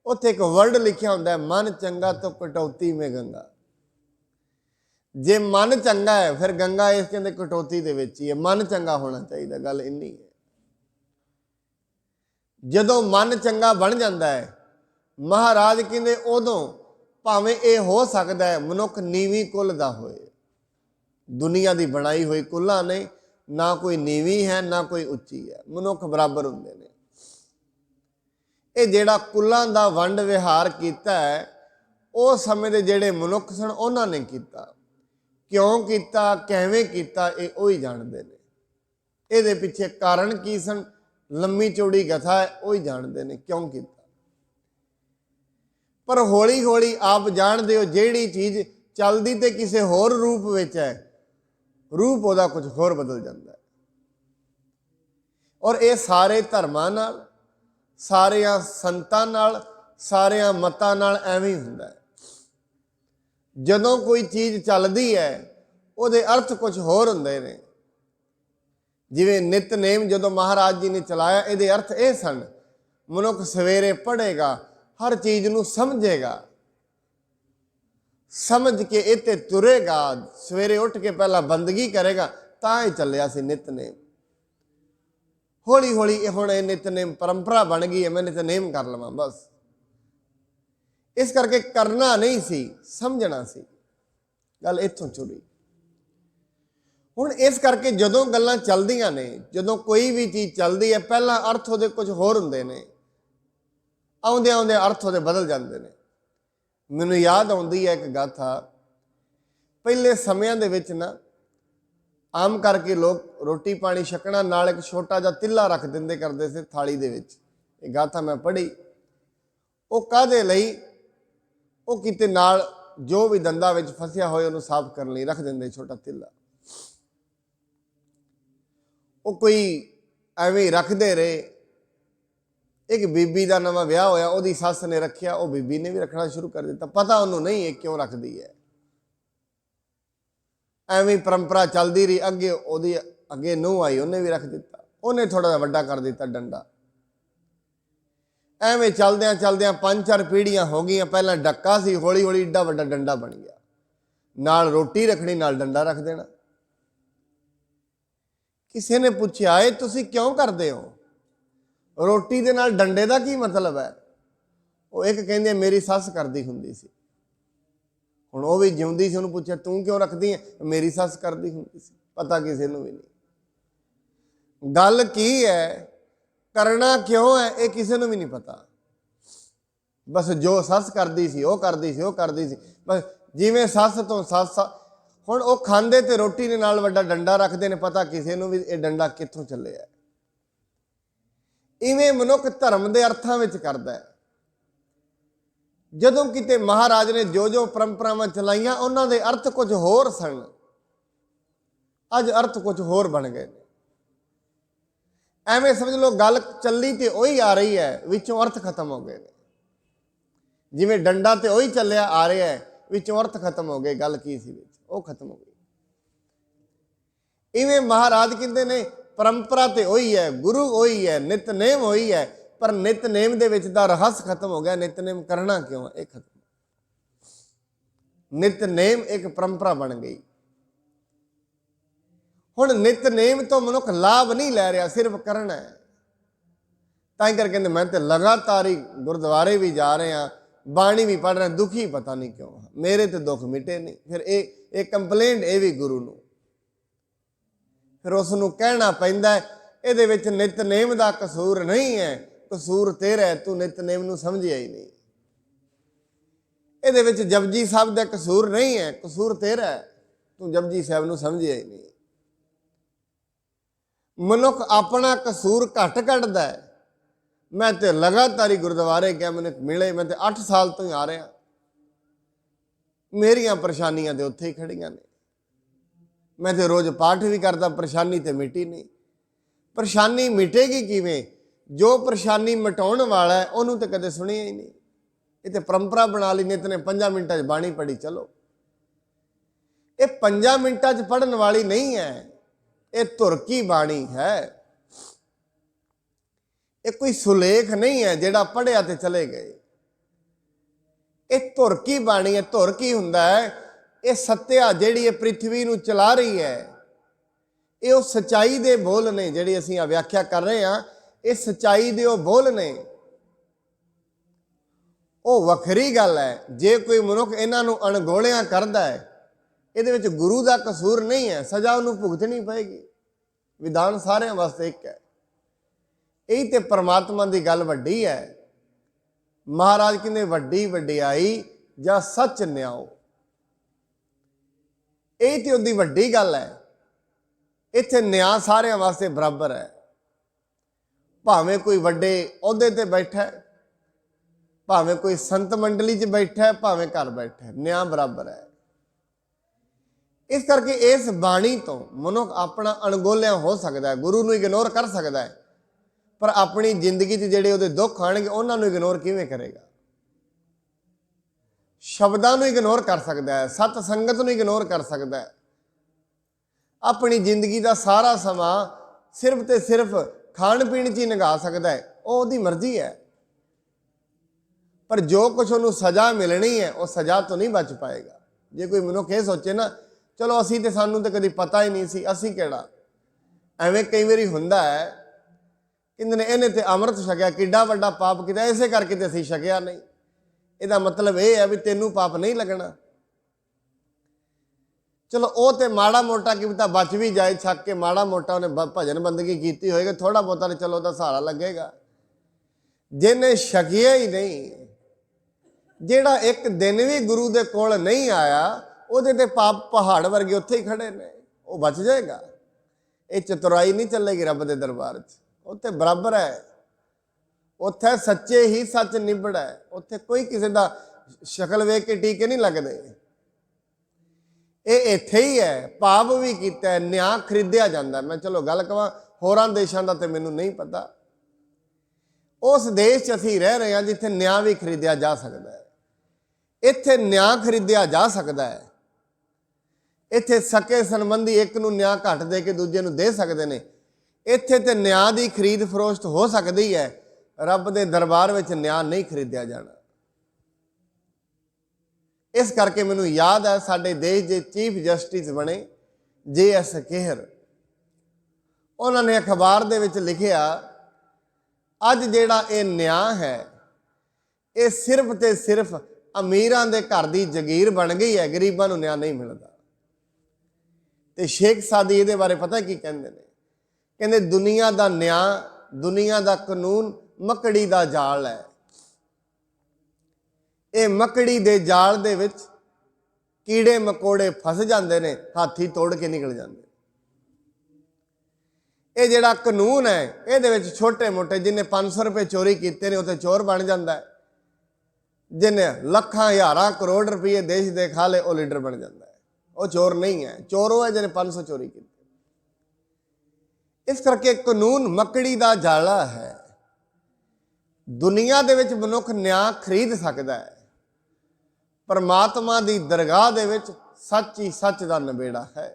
उत्थे एक वर्ड लिखिया हुंदा है मन चंगा तो कटौती में गंगा। जे मन चंगा है फिर गंगा इस कहते कटौती दे विच ही है, मन चंगा होना चाहिए, गल इन्नी है। जदों मन चंगा बन जाता है महाराज कहते उदों भावें ये हो सकता है मनुख नीवी कुल दा होए, दुनिया की बनाई हुई कुल्लां ने ना कोई नीवी है ना कोई उच्ची है, मनुख बराबर हुंदे ने। ये जिहड़ा कुल्लां दा वंड विहार कीता है उस समय दे जिहड़े मनुख सन उन्हां ने कीता, क्यों कीता किवें कीता ये वही जानते ने। इहदे पिछे कारण की सन, लम्मी चौड़ी कथा है, वही जानते ने क्यों कीता। पर हौली हौली आप जानते हो जिहड़ी चीज़ चलदी ते किसी होर रूप विच है, रूप उहदा कुछ होर बदल जाता है। और ये सारे धर्मां नाल, सारियां संतां नाल, सारियां मतां नाल एवें ही हुंदा है। जदों कोई चीज़ चलदी है उहदे अर्थ कुछ होर हुंदे ने, ਜਿਵੇਂ ਨਿਤਨੇਮ ਜਦੋਂ ਮਹਾਰਾਜ ਜੀ ਨੇ ਚਲਾਇਆ, ਇਹਦੇ ਅਰਥ ਇਹ ਸਨ, ਮਨੁੱਖ ਸਵੇਰੇ ਪੜ੍ਹੇਗਾ, ਹਰ ਚੀਜ਼ ਨੂੰ ਸਮਝੇਗਾ, ਸਮਝ ਕੇ ਇਹ ਤੇ ਤੁਰੇਗਾ, ਸਵੇਰੇ ਉੱਠ ਕੇ ਪਹਿਲਾਂ ਬੰਦਗੀ ਕਰੇਗਾ, ਤਾਂ ਇਹ ਚੱਲਿਆ ਸੀ ਨਿਤਨੇਮ। ਹੌਲੀ ਹੌਲੀ ਇਹ ਹੁਣ ਇਹ ਨਿਤਨੇਮ ਪਰੰਪਰਾ ਬਣ ਗਈ ਹੈ, ਮੈਂ ਨਿਤਨੇਮ ਕਰ ਲਵਾਂ ਬਸ। ਇਸ ਕਰਕੇ ਕਰਨਾ ਨਹੀਂ ਸੀ, ਸਮਝਣਾ ਸੀ। ਗੱਲ ਇੱਥੋਂ ਚੁਰੀ। ਹੁਣ ਇਸ ਕਰਕੇ ਜਦੋਂ ਗੱਲਾਂ ਚੱਲਦੀਆਂ ਨੇ, ਜਦੋਂ ਕੋਈ ਵੀ ਚੀਜ਼ ਚੱਲਦੀ ਹੈ, ਪਹਿਲਾਂ ਅਰਥ ਉਹਦੇ ਕੁਝ ਹੋਰ ਹੁੰਦੇ ਨੇ, ਆਉਂਦੇ ਆਉਂਦੇ ਅਰਥ ਉਹਦੇ ਬਦਲ ਜਾਂਦੇ ਨੇ। ਮੈਨੂੰ ਯਾਦ ਆਉਂਦੀ ਹੈ ਇੱਕ ਗਾਥਾ, ਪਹਿਲੇ ਸਮਿਆਂ ਦੇ ਵਿੱਚ ਨਾ ਆਮ ਕਰਕੇ ਲੋਕ ਰੋਟੀ ਪਾਣੀ ਛਕਣਾ ਨਾਲ ਇੱਕ ਛੋਟਾ ਜਿਹਾ ਤਿੱਲਾ ਰੱਖ ਦਿੰਦੇ ਕਰਦੇ ਸੀ ਥਾਲੀ ਦੇ ਵਿੱਚ। ਇਹ ਗਾਥਾ ਮੈਂ ਪੜ੍ਹੀ। ਉਹ ਕਾਹਦੇ ਲਈ? ਉਹ ਕਿਤੇ ਨਾਲ ਜੋ ਵੀ ਦੰਦਾਂ ਵਿੱਚ ਫਸਿਆ ਹੋਏ ਉਹਨੂੰ ਸਾਫ਼ ਕਰਨ ਲਈ ਰੱਖ ਦਿੰਦੇ ਛੋਟਾ ਤਿੱਲਾ। ਉਹ ਕੋਈ ਐਵੇਂ ਰੱਖਦੇ ਰਹੇ। ਇੱਕ ਬੀਬੀ ਦਾ ਨਵਾਂ ਵਿਆਹ ਹੋਇਆ, ਉਹਦੀ ਸੱਸ ਨੇ ਰੱਖਿਆ, ਉਹ ਬੀਬੀ ਨੇ ਵੀ ਰੱਖਣਾ ਸ਼ੁਰੂ ਕਰ ਦਿੱਤਾ। ਪਤਾ ਉਹਨੂੰ ਨਹੀਂ ਇਹ ਕਿਉਂ ਰੱਖਦੀ ਹੈ। ਐਵੇਂ ਪਰੰਪਰਾ ਚੱਲਦੀ ਰਹੀ। ਅੱਗੇ ਉਹਦੀ ਅੱਗੇ ਨੂੰਹ ਆਈ, ਉਹਨੇ ਵੀ ਰੱਖ ਦਿੱਤਾ, ਉਹਨੇ ਥੋੜਾ ਜਿਹਾ ਵੱਡਾ ਕਰ ਦਿੱਤਾ ਡੰਡਾ। ਐਵੇਂ ਚਲਦਿਆਂ ਚਲਦਿਆਂ 5-4 ਪੀੜ੍ਹੀਆਂ ਹੋ ਗਈਆਂ। ਪਹਿਲਾਂ ਡੱਕਾ ਸੀ, ਹੌਲੀ ਹੌਲੀ ਏਡਾ ਵੱਡਾ ਡੰਡਾ ਬਣ ਗਿਆ। ਨਾਲ ਰੋਟੀ ਰੱਖਣੀ, ਨਾਲ ਡੰਡਾ ਰੱਖ ਦੇਣਾ। ਕਿਸੇ ਨੇ ਪੁੱਛਿਆ, ਇਹ ਤੁਸੀਂ ਕਿਉਂ ਕਰਦੇ ਹੋ? ਰੋਟੀ ਦੇ ਨਾਲ ਡੰਡੇ ਦਾ ਕੀ ਮਤਲਬ ਹੈ? ਉਹ ਇੱਕ ਕਹਿੰਦੇ ਮੇਰੀ ਸੱਸ ਕਰਦੀ ਹੁੰਦੀ ਸੀ। ਹੁਣ ਉਹ ਵੀ ਜਿਉਂਦੀ ਸੀ, ਉਹਨੂੰ ਪੁੱਛਿਆ ਤੂੰ ਕਿਉਂ ਰੱਖਦੀ ਹੈ? ਮੇਰੀ ਸੱਸ ਕਰਦੀ ਹੁੰਦੀ ਸੀ। ਪਤਾ ਕਿਸੇ ਨੂੰ ਵੀ ਨਹੀਂ। ਗੱਲ ਕੀ ਹੈ, ਕਰਨਾ ਕਿਉਂ ਹੈ, ਇਹ ਕਿਸੇ ਨੂੰ ਵੀ ਨਹੀਂ ਪਤਾ। ਬਸ ਜੋ ਸੱਸ ਕਰਦੀ ਸੀ ਉਹ ਕਰਦੀ ਸੀ, ਉਹ ਕਰਦੀ ਸੀ ਬਸ। ਜਿਵੇਂ ਸੱਸ ਤੋਂ ਸੱਸ। ਹੁਣ ਉਹ ਖਾਂਦੇ ਤੇ ਰੋਟੀ ਦੇ ਨਾਲ ਵੱਡਾ ਡੰਡਾ ਰੱਖਦੇ ਨੇ, ਪਤਾ ਕਿਸੇ ਨੂੰ ਵੀ ਇਹ ਡੰਡਾ ਕਿੱਥੋਂ ਚੱਲਿਆ। ਇਵੇਂ ਮਨੁੱਖ ਧਰਮ ਦੇ ਅਰਥਾਂ ਵਿੱਚ ਕਰਦਾ ਹੈ। ਜਦੋਂ ਕਿਤੇ ਮਹਾਰਾਜ ਨੇ ਜੋ ਜੋ ਪਰੰਪਰਾਵਾਂ ਚਲਾਈਆਂ, ਉਹਨਾਂ ਦੇ ਅਰਥ ਕੁਝ ਹੋਰ ਸਨ, ਅੱਜ ਅਰਥ ਕੁਝ ਹੋਰ ਬਣ ਗਏ ਨੇ। ਐਵੇਂ ਸਮਝ ਲਓ ਗੱਲ ਚੱਲੀ ਤੇ ਉਹੀ ਆ ਰਹੀ ਹੈ, ਵਿੱਚੋਂ ਅਰਥ ਖਤਮ ਹੋ ਗਏ ਨੇ। ਜਿਵੇਂ ਡੰਡਾ ਤੇ ਉਹੀ ਚੱਲਿਆ ਆ ਰਿਹਾ ਹੈ, ਵਿੱਚੋਂ ਅਰਥ ਖਤਮ ਹੋ ਗਏ। ਗੱਲ ਕੀ ਸੀ ਵਿੱਚ, ਉਹ ਖਤਮ ਹੋ ਗਈ। ਇਵੇਂ ਮਹਾਰਾਜ ਕਹਿੰਦੇ ਨੇ ਪਰੰਪਰਾ ਤੇ ਉਹੀ ਹੈ, ਗੁਰੂ ਉਹੀ ਹੈ, ਨਿਤਨੇਮ ਉਹੀ ਹੈ, ਪਰ ਨਿਤਨੇਮ ਦੇ ਵਿੱਚ ਦਾ ਰਹੱਸ ਖਤਮ ਹੋ ਗਿਆ। ਨਿਤਨੇਮ ਕਰਨਾ ਕਿਉਂ, ਇਹ ਖਤਮ। ਨਿਤਨੇਮ ਇੱਕ ਪਰੰਪਰਾ ਬਣ ਗਈ। ਹੁਣ ਨਿਤਨੇਮ ਤੋਂ ਮਨੁੱਖ ਲਾਭ ਨਹੀਂ ਲੈ ਰਿਹਾ, ਸਿਰਫ ਕਰਨਾ ਹੈ। ਤਾਂ ਹੀ ਕਰਕੇ ਕਹਿੰਦੇ ਮੈਂ ਤੇ ਲਗਾਤਾਰ ਹੀ ਗੁਰਦੁਆਰੇ ਵੀ ਜਾ ਰਹੇ ਹਾਂ, ਬਾਣੀ ਵੀ ਪੜ੍ਹ ਰਹੇ, ਦੁਖੀ ਪਤਾ ਨਹੀਂ ਕਿਉਂ, ਮੇਰੇ ਤੇ ਦੁੱਖ ਮਿਟੇ ਨਹੀਂ। ਫਿਰ ਇਹ ਕੰਪਲੇਂਟ ਇਹ ਵੀ ਗੁਰੂ ਨੂੰ, ਫਿਰ ਉਸ ਨੂੰ ਕਹਿਣਾ ਪੈਂਦਾ ਇਹਦੇ ਵਿੱਚ ਨਿਤਨੇਮ ਦਾ ਕਸੂਰ ਨਹੀਂ ਹੈ, ਕਸੂਰ ਤੇਰਾ ਹੈ, ਤੂੰ ਨਿਤਨੇਮ ਨੂੰ ਸਮਝਿਆ ਹੀ ਨਹੀਂ। ਇਹਦੇ ਵਿੱਚ ਜਪਜੀ ਸਾਹਿਬ ਦਾ ਕਸੂਰ ਨਹੀਂ ਹੈ, ਕਸੂਰ ਤੇਰਾ ਹੈ, ਤੂੰ ਜਪਜੀ ਸਾਹਿਬ ਨੂੰ ਸਮਝਿਆ ਹੀ ਨਹੀਂ। ਮਨੁੱਖ ਆਪਣਾ ਕਸੂਰ ਘੱਟ ਕੱਢਦਾ ਹੈ। ਮੈਂ ਤੇ ਲਗਾਤਾਰ ਹੀ ਗੁਰਦੁਆਰੇ ਗਿਆ, ਮੈਨੂੰ ਮਿਲੇ, ਮੈਂ ਤੇ 8 ਸਾਲ ਤੋਂ ਹੀ ਆ ਰਿਹਾ, ਮੇਰੀਆਂ ਪਰੇਸ਼ਾਨੀਆਂ ਤੇ ਉੱਥੇ ਹੀ ਖੜੀਆਂ ਨੇ। ਮੈਂ ਤੇ ਰੋਜ਼ ਪਾਠ ਵੀ ਕਰਦਾ, ਪਰੇਸ਼ਾਨੀ ਤੇ ਮਿਟੀ ਨਹੀਂ। ਪਰੇਸ਼ਾਨੀ ਮਿਟੇਗੀ ਕਿਵੇਂ? ਜੋ ਪਰੇਸ਼ਾਨੀ ਮਿਟਾਉਣ ਵਾਲਾ ਹੈ ਉਹਨੂੰ ਤੇ ਕਦੇ ਸੁਣਿਆ ਹੀ ਨਹੀਂ। ਇਹ ਤੇ ਪਰੰਪਰਾ ਬਣਾ ਲਈ, ਨਿਤ ਨੇ 5 ਮਿੰਟਾਂ 'ਚ ਬਾਣੀ ਪੜ੍ਹੀ ਚਲੋ। ਇਹ 5 ਮਿੰਟਾਂ 'ਚ ਪੜ੍ਹਨ ਵਾਲੀ ਨਹੀਂ ਹੈ, ਇਹ ਧੁਰ ਕੀ ਬਾਣੀ ਹੈ। ਇਹ ਕੋਈ ਸੁਲੇਖ ਨਹੀਂ ਹੈ ਜਿਹੜਾ ਪੜ੍ਹਿਆ ਤੇ ਚਲੇ ਗਏ। ਇਹ ਧੁਰ ਕੀ ਬਾਣੀ ਹੈ। ਧੁਰ ਕੀ ਹੁੰਦਾ ਹੈ? ਇਹ ਸੱਤਿਆ ਜਿਹੜੀ ਇਹ ਪ੍ਰਿਥਵੀ ਨੂੰ ਚਲਾ ਰਹੀ ਹੈ, ਇਹ ਉਹ ਸੱਚਾਈ ਦੇ ਬੋਲ ਨੇ ਜਿਹੜੀ ਅਸੀਂ ਆ ਵਿਆਖਿਆ ਕਰ ਰਹੇ ਹਾਂ। ਇਹ ਸੱਚਾਈ ਦੇ ਉਹ ਬੋਲ ਨੇ। ਉਹ ਵੱਖਰੀ ਗੱਲ ਹੈ। ਜੇ ਕੋਈ ਮਨੁੱਖ ਇਹਨਾਂ ਨੂੰ ਅਣਗੌਲਿਆਂ ਕਰਦਾ ਹੈ, ਇਹਦੇ ਵਿੱਚ ਗੁਰੂ ਦਾ ਕਸੂਰ ਨਹੀਂ ਹੈ, ਸਜ਼ਾ ਉਹਨੂੰ ਭੁਗਤਣੀ ਪਏਗੀ। ਵਿਧਾਨ ਸਾਰਿਆਂ ਵਾਸਤੇ ਇੱਕ ਹੈ। ਇਹੀ ਤੇ ਪਰਮਾਤਮਾ ਦੀ ਗੱਲ ਵੱਡੀ ਹੈ। ਮਹਾਰਾਜ ਕਹਿੰਦੇ ਵੱਡੀ ਵਡਿਆਈ ਜਾਂ ਸੱਚ ਨਿਆਓ, ਇਹ ਤੇ ਉਹਦੀ ਵੱਡੀ ਗੱਲ ਹੈ। ਇੱਥੇ ਨਿਆਂ ਸਾਰਿਆਂ ਵਾਸਤੇ ਬਰਾਬਰ ਹੈ। ਭਾਵੇਂ ਕੋਈ ਵੱਡੇ ਅਹੁਦੇ ਤੇ ਬੈਠਾ, ਭਾਵੇਂ ਕੋਈ ਸੰਤ ਮੰਡਲੀ 'ਚ ਬੈਠਾ, ਭਾਵੇਂ ਘਰ ਬੈਠਾ, ਨਿਆਂ ਬਰਾਬਰ ਹੈ। ਇਸ ਕਰਕੇ ਇਸ ਬਾਣੀ ਤੋਂ ਮਨੁੱਖ ਆਪਣਾ ਅਣਗੌਲਿਆਂ ਹੋ ਸਕਦਾ ਹੈ, ਗੁਰੂ ਨੂੰ ਇਗਨੋਰ ਕਰ ਸਕਦਾ ਹੈ, ਪਰ ਆਪਣੀ ਜ਼ਿੰਦਗੀ 'ਚ ਜਿਹੜੇ ਉਹਦੇ ਦੁੱਖ ਆਣਗੇ ਉਹਨਾਂ ਨੂੰ ਇਗਨੋਰ ਕਿਵੇਂ ਕਰੇਗਾ? ਸ਼ਬਦਾਂ ਨੂੰ ਇਗਨੋਰ ਕਰ ਸਕਦਾ ਹੈ, ਸਤ ਸੰਗਤ ਨੂੰ ਇਗਨੋਰ ਕਰ ਸਕਦਾ ਹੈ। ਆਪਣੀ ਜ਼ਿੰਦਗੀ ਦਾ ਸਾਰਾ ਸਮਾਂ सिर्फ तो सिर्फ खाण पीण च ही निगा सकता है, वो उसकी मर्जी है। पर जो कुछ उन्होंने सज़ा मिलनी है वो सज़ा तो नहीं बच पाएगा। जे कोई मनुख ये सोचे ना चलो असी तो सानू तो कभी पता ही नहीं सी, असी केड़ा, एवें कई बारी हुंदा है कहते ने इन्हें तो अमृत छकिया, किड्डा वड्डा पाप किया, इसे करके तो असी छकिया नहीं। ਇਹਦਾ मतलब यह है भी तेनू पाप नहीं लगना। चलो वो तो माड़ा मोटा कि पता बच भी जाए, छक के माड़ा मोटा उन्हें भजन बंदगी की होएगी, थोड़ा बहुता तो चलो उसका सहारा लगेगा। जिन्हें छकिया ही नहीं, जेड़ा एक दिन भी गुरु के कोल नहीं आया, ਉਹਦੇ ਤੇ पाप पहाड़ वर्गे उत्थे ही खड़े ने, वो बच जाएगा। ये चतुराई नहीं चलेगी रब के दरबार च, उत्थे बराबर है। उत्थे सच्चे ही सच निबड़ है, उत्थे कोई किसी का शक्ल वेख के टीके नहीं लगते। ये इत्थे ही है, पाप भी किया है, न्याय खरीदया जाता है। मैं चलो गल कहां होरां देशां दा ते मैनूं नहीं पता, उस देश च असीं रह रहे हैं जिथे न्याय भी खरीदया जा सकता है। इत्थे न्याय खरीदया जा सकता है, इत्थे सके संबंधी एक नूं न्याय घट दे के दूजे नूं दे सकते हैं। इत्थे ते न्याय की खरीद फरोख्त हो सकती है, रब के दरबार में न्याय नहीं खरीदया जाना। इस करके मैनूं याद है साडे देश के चीफ जस्टिस बने JS खेहर, उन्होंने अखबार दे विच लिखिया अज जिहड़ा ये न्याय है ये सिर्फ ते सिर्फ अमीरां दे घर दी जगीर बन गई है, गरीबां नूं न्याय नहीं मिलता। ते शेख सादी इहदे बारे पता की कहंदे ने, कहंदे दुनिया दा न्याय, दुनिया दा कानून मकड़ी दा जाल है। ये मकड़ी दे जाल दे विच कीड़े मकोड़े फस जाते हैं, हाथी तोड़ के निकल जाते। ये जिहड़ा कानून है ये विच छोटे मोटे जिन्हें 500 रुपये चोरी किए ने उत्थे चोर बन जाता है, जिन्हें लखां हज़ारां करोड़ रुपये देश दे खा ले वो लीडर बन जाता है। वो चोर नहीं है, चोर वो है जिन्हें 500 चोरी की। इस करके कानून मकड़ी का जाला है। दुनिया दे विच मनुख न्याय खरीद सकता है, परमात्मा की दरगाह दे विच सच ही सच का नबेड़ा है।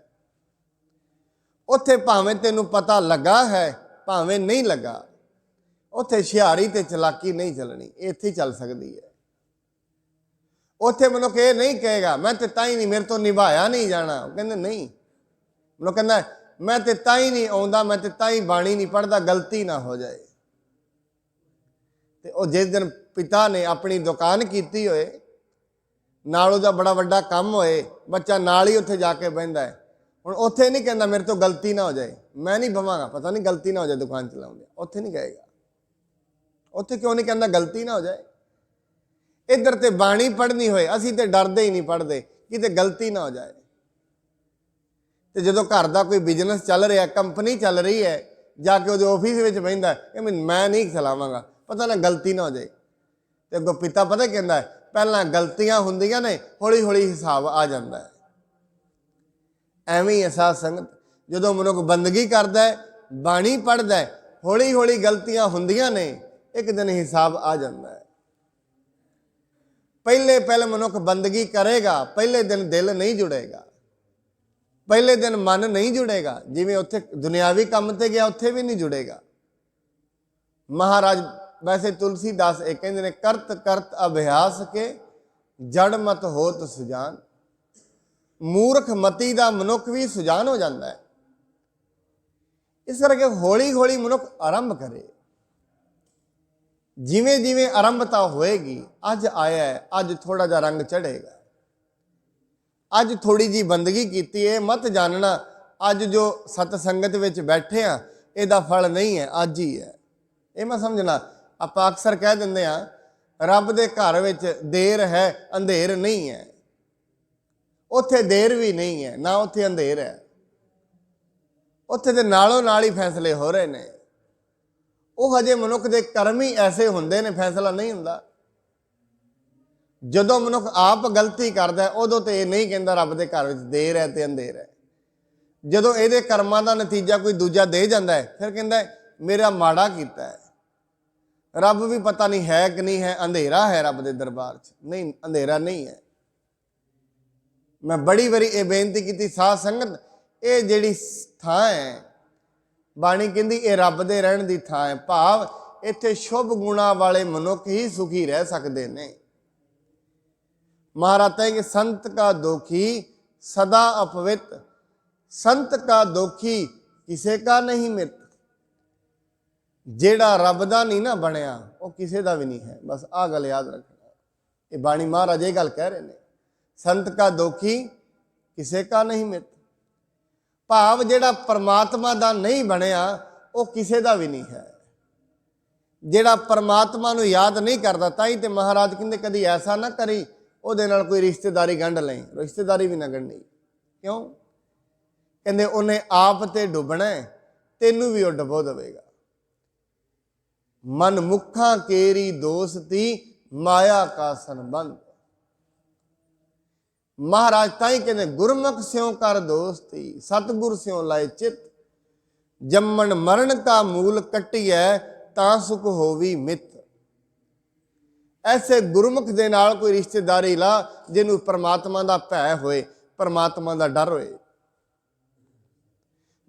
उत्थे भावें तेनू पता लगा है भावें नहीं लगा, उत्थे हुशियारी ते चलाकी नहीं चलनी, इत्थे चल सकती है। उत्थे मनुख ये नहीं कहेगा मैं तो ताई नहीं, मेरे तो निभाया नहीं जाना, कहते नहीं। मनुख कहता मैं तो ताई नहीं आउंदा, मैं तो ताई बाणी नहीं पढ़ता, गलती ना हो जाए। तो जिस दिन पिता ने अपनी दुकान की होए, नाल उहदा बड़ा वड्डा काम होए, बच्चा नाल ही उत्थे जाके बहिंदा है, हुण उत्थे नहीं कहता मेरे तो गलती ना हो जाए, मैं नहीं बवांगा, पता नहीं गलती ना हो जाए दुकान चलाउंदे, उत्थे नहीं कहेगा। उत्थे क्यों नहीं कहता गलती ना हो जाए? इधर तो बाणी पढ़नी होए असी तो डरते ही नहीं पढ़ते कि गलती ना हो जाए। तो जो घर का कोई बिजनेस चल रहा है, कंपनी चल रही है, जाके वो ऑफिस में बहिंदा है मैं नहीं चलावांगा, पता ना गलती ना हो जाए। तो अगों पिता पता कहता है पहला गलतियां होंदियां ने, हौली हौली हिसाब आ जाता है। एवें ही साध संगत जो मनुख बंदगी करता है, बाणी पढ़ता है, हौली हौली गलतियां होंदियां ने, एक दिन हिसाब आ जाता है। पहले मनुख बंदगी करेगा, पहले दिन दिल नहीं जुड़ेगा, पहले दिन मन नहीं जुड़ेगा, जिवें उत्थे दुनियावी काम ते गया उत्थे भी नहीं जुड़ेगा। महाराज वैसे तुलसीदास एक कहते ने करत करत अभ्यास के जड़ मत होत सुजान, मूर्ख मती दा मनुख भी सुजान हो जाता है। इस करके हौली हौली मनुख आरंभ करे, जिमें जिमें आरंभता होएगी, अज आया है अज थोड़ा जा रंग चढ़ेगा, अज थोड़ी जी बंदगी की है, मत जानना अज जो सतसंगत विच बैठे हैं इसदा फल नहीं है, अज ही है। ये मैं समझना आप अक्सर कह देंगे रब दे घर विच देर है अंधेर नहीं है, उत्थे देर भी नहीं है ना उत्थे अंधेर है, उत्थे ते नालों नाल ही फैसले हो रहे हैं। वो हजे मनुख के कर्म ही ऐसे होंदे ने, फैसला नहीं हुंदा। जदों मनुख आप गलती करता है उदों तो ये नहीं कहता रब के घर में देर है तो अंधेर है। जदों ये कर्मां का नतीजा कोई दूजा दे जाता है फिर कहता है मेरा माड़ा किया है। रब भी पता नहीं है कि नहीं है, अंधेरा है रब के दरबार च, नहीं अंधेरा नहीं है। मैं बड़ी बारी ये बेनती की साध संगत, ये जिहड़ी थां है ਬਾਣੀ ਕਹਿੰਦੀ ਇਹ ਰੱਬ ਦੇ ਰਹਿਣ ਦੀ ਥਾਂ ਹੈ। ਭਾਵ ਇੱਥੇ ਸ਼ੁਭ ਗੁਣਾ ਵਾਲੇ ਮਨੁੱਖ ਹੀ ਸੁਖੀ ਰਹਿ ਸਕਦੇ ਨੇ। महाराज है कि संत का दोखी सदा अपवित, संत का दोखी किसे का नहीं मित। जेड़ा रब दा नहीं ना बनया वो किसे दा भी नहीं है। बस आ गल याद रखना। ये बाणी महाराज ये गल कह रहे हैं, संत का दोखी किसे का नहीं मित। भाव जेड़ा परमात्मा दा नहीं बनया वो किसे दा भी नहीं है। जेड़ा परमात्मा नूं याद नहीं करता, ताई ते महाराज कहंदे कदी ऐसा ना करी ਉਹਦੇ ਨਾਲ कोई रिश्तेदारी गंढ लें। रिश्तेदारी भी ना गंढनी। क्यों? कहते उन्हें आप ते डुबना है, तेनू भी वो डुबो देगा। मन मुखा केरी दोस्ती माया का संबंध। महाराज ताई कहते गुरमुख स्यों कर दोस्ती, सतगुर स्यों लाए चित। जम्मन मरण का मूल कट्टिए तां सुख होवी मित। ऐसे गुरमुख दे नाल कोई रिश्तेदारी ला जिन्हों परमात्मा दा भय होए, परमात्मा दा डर होए।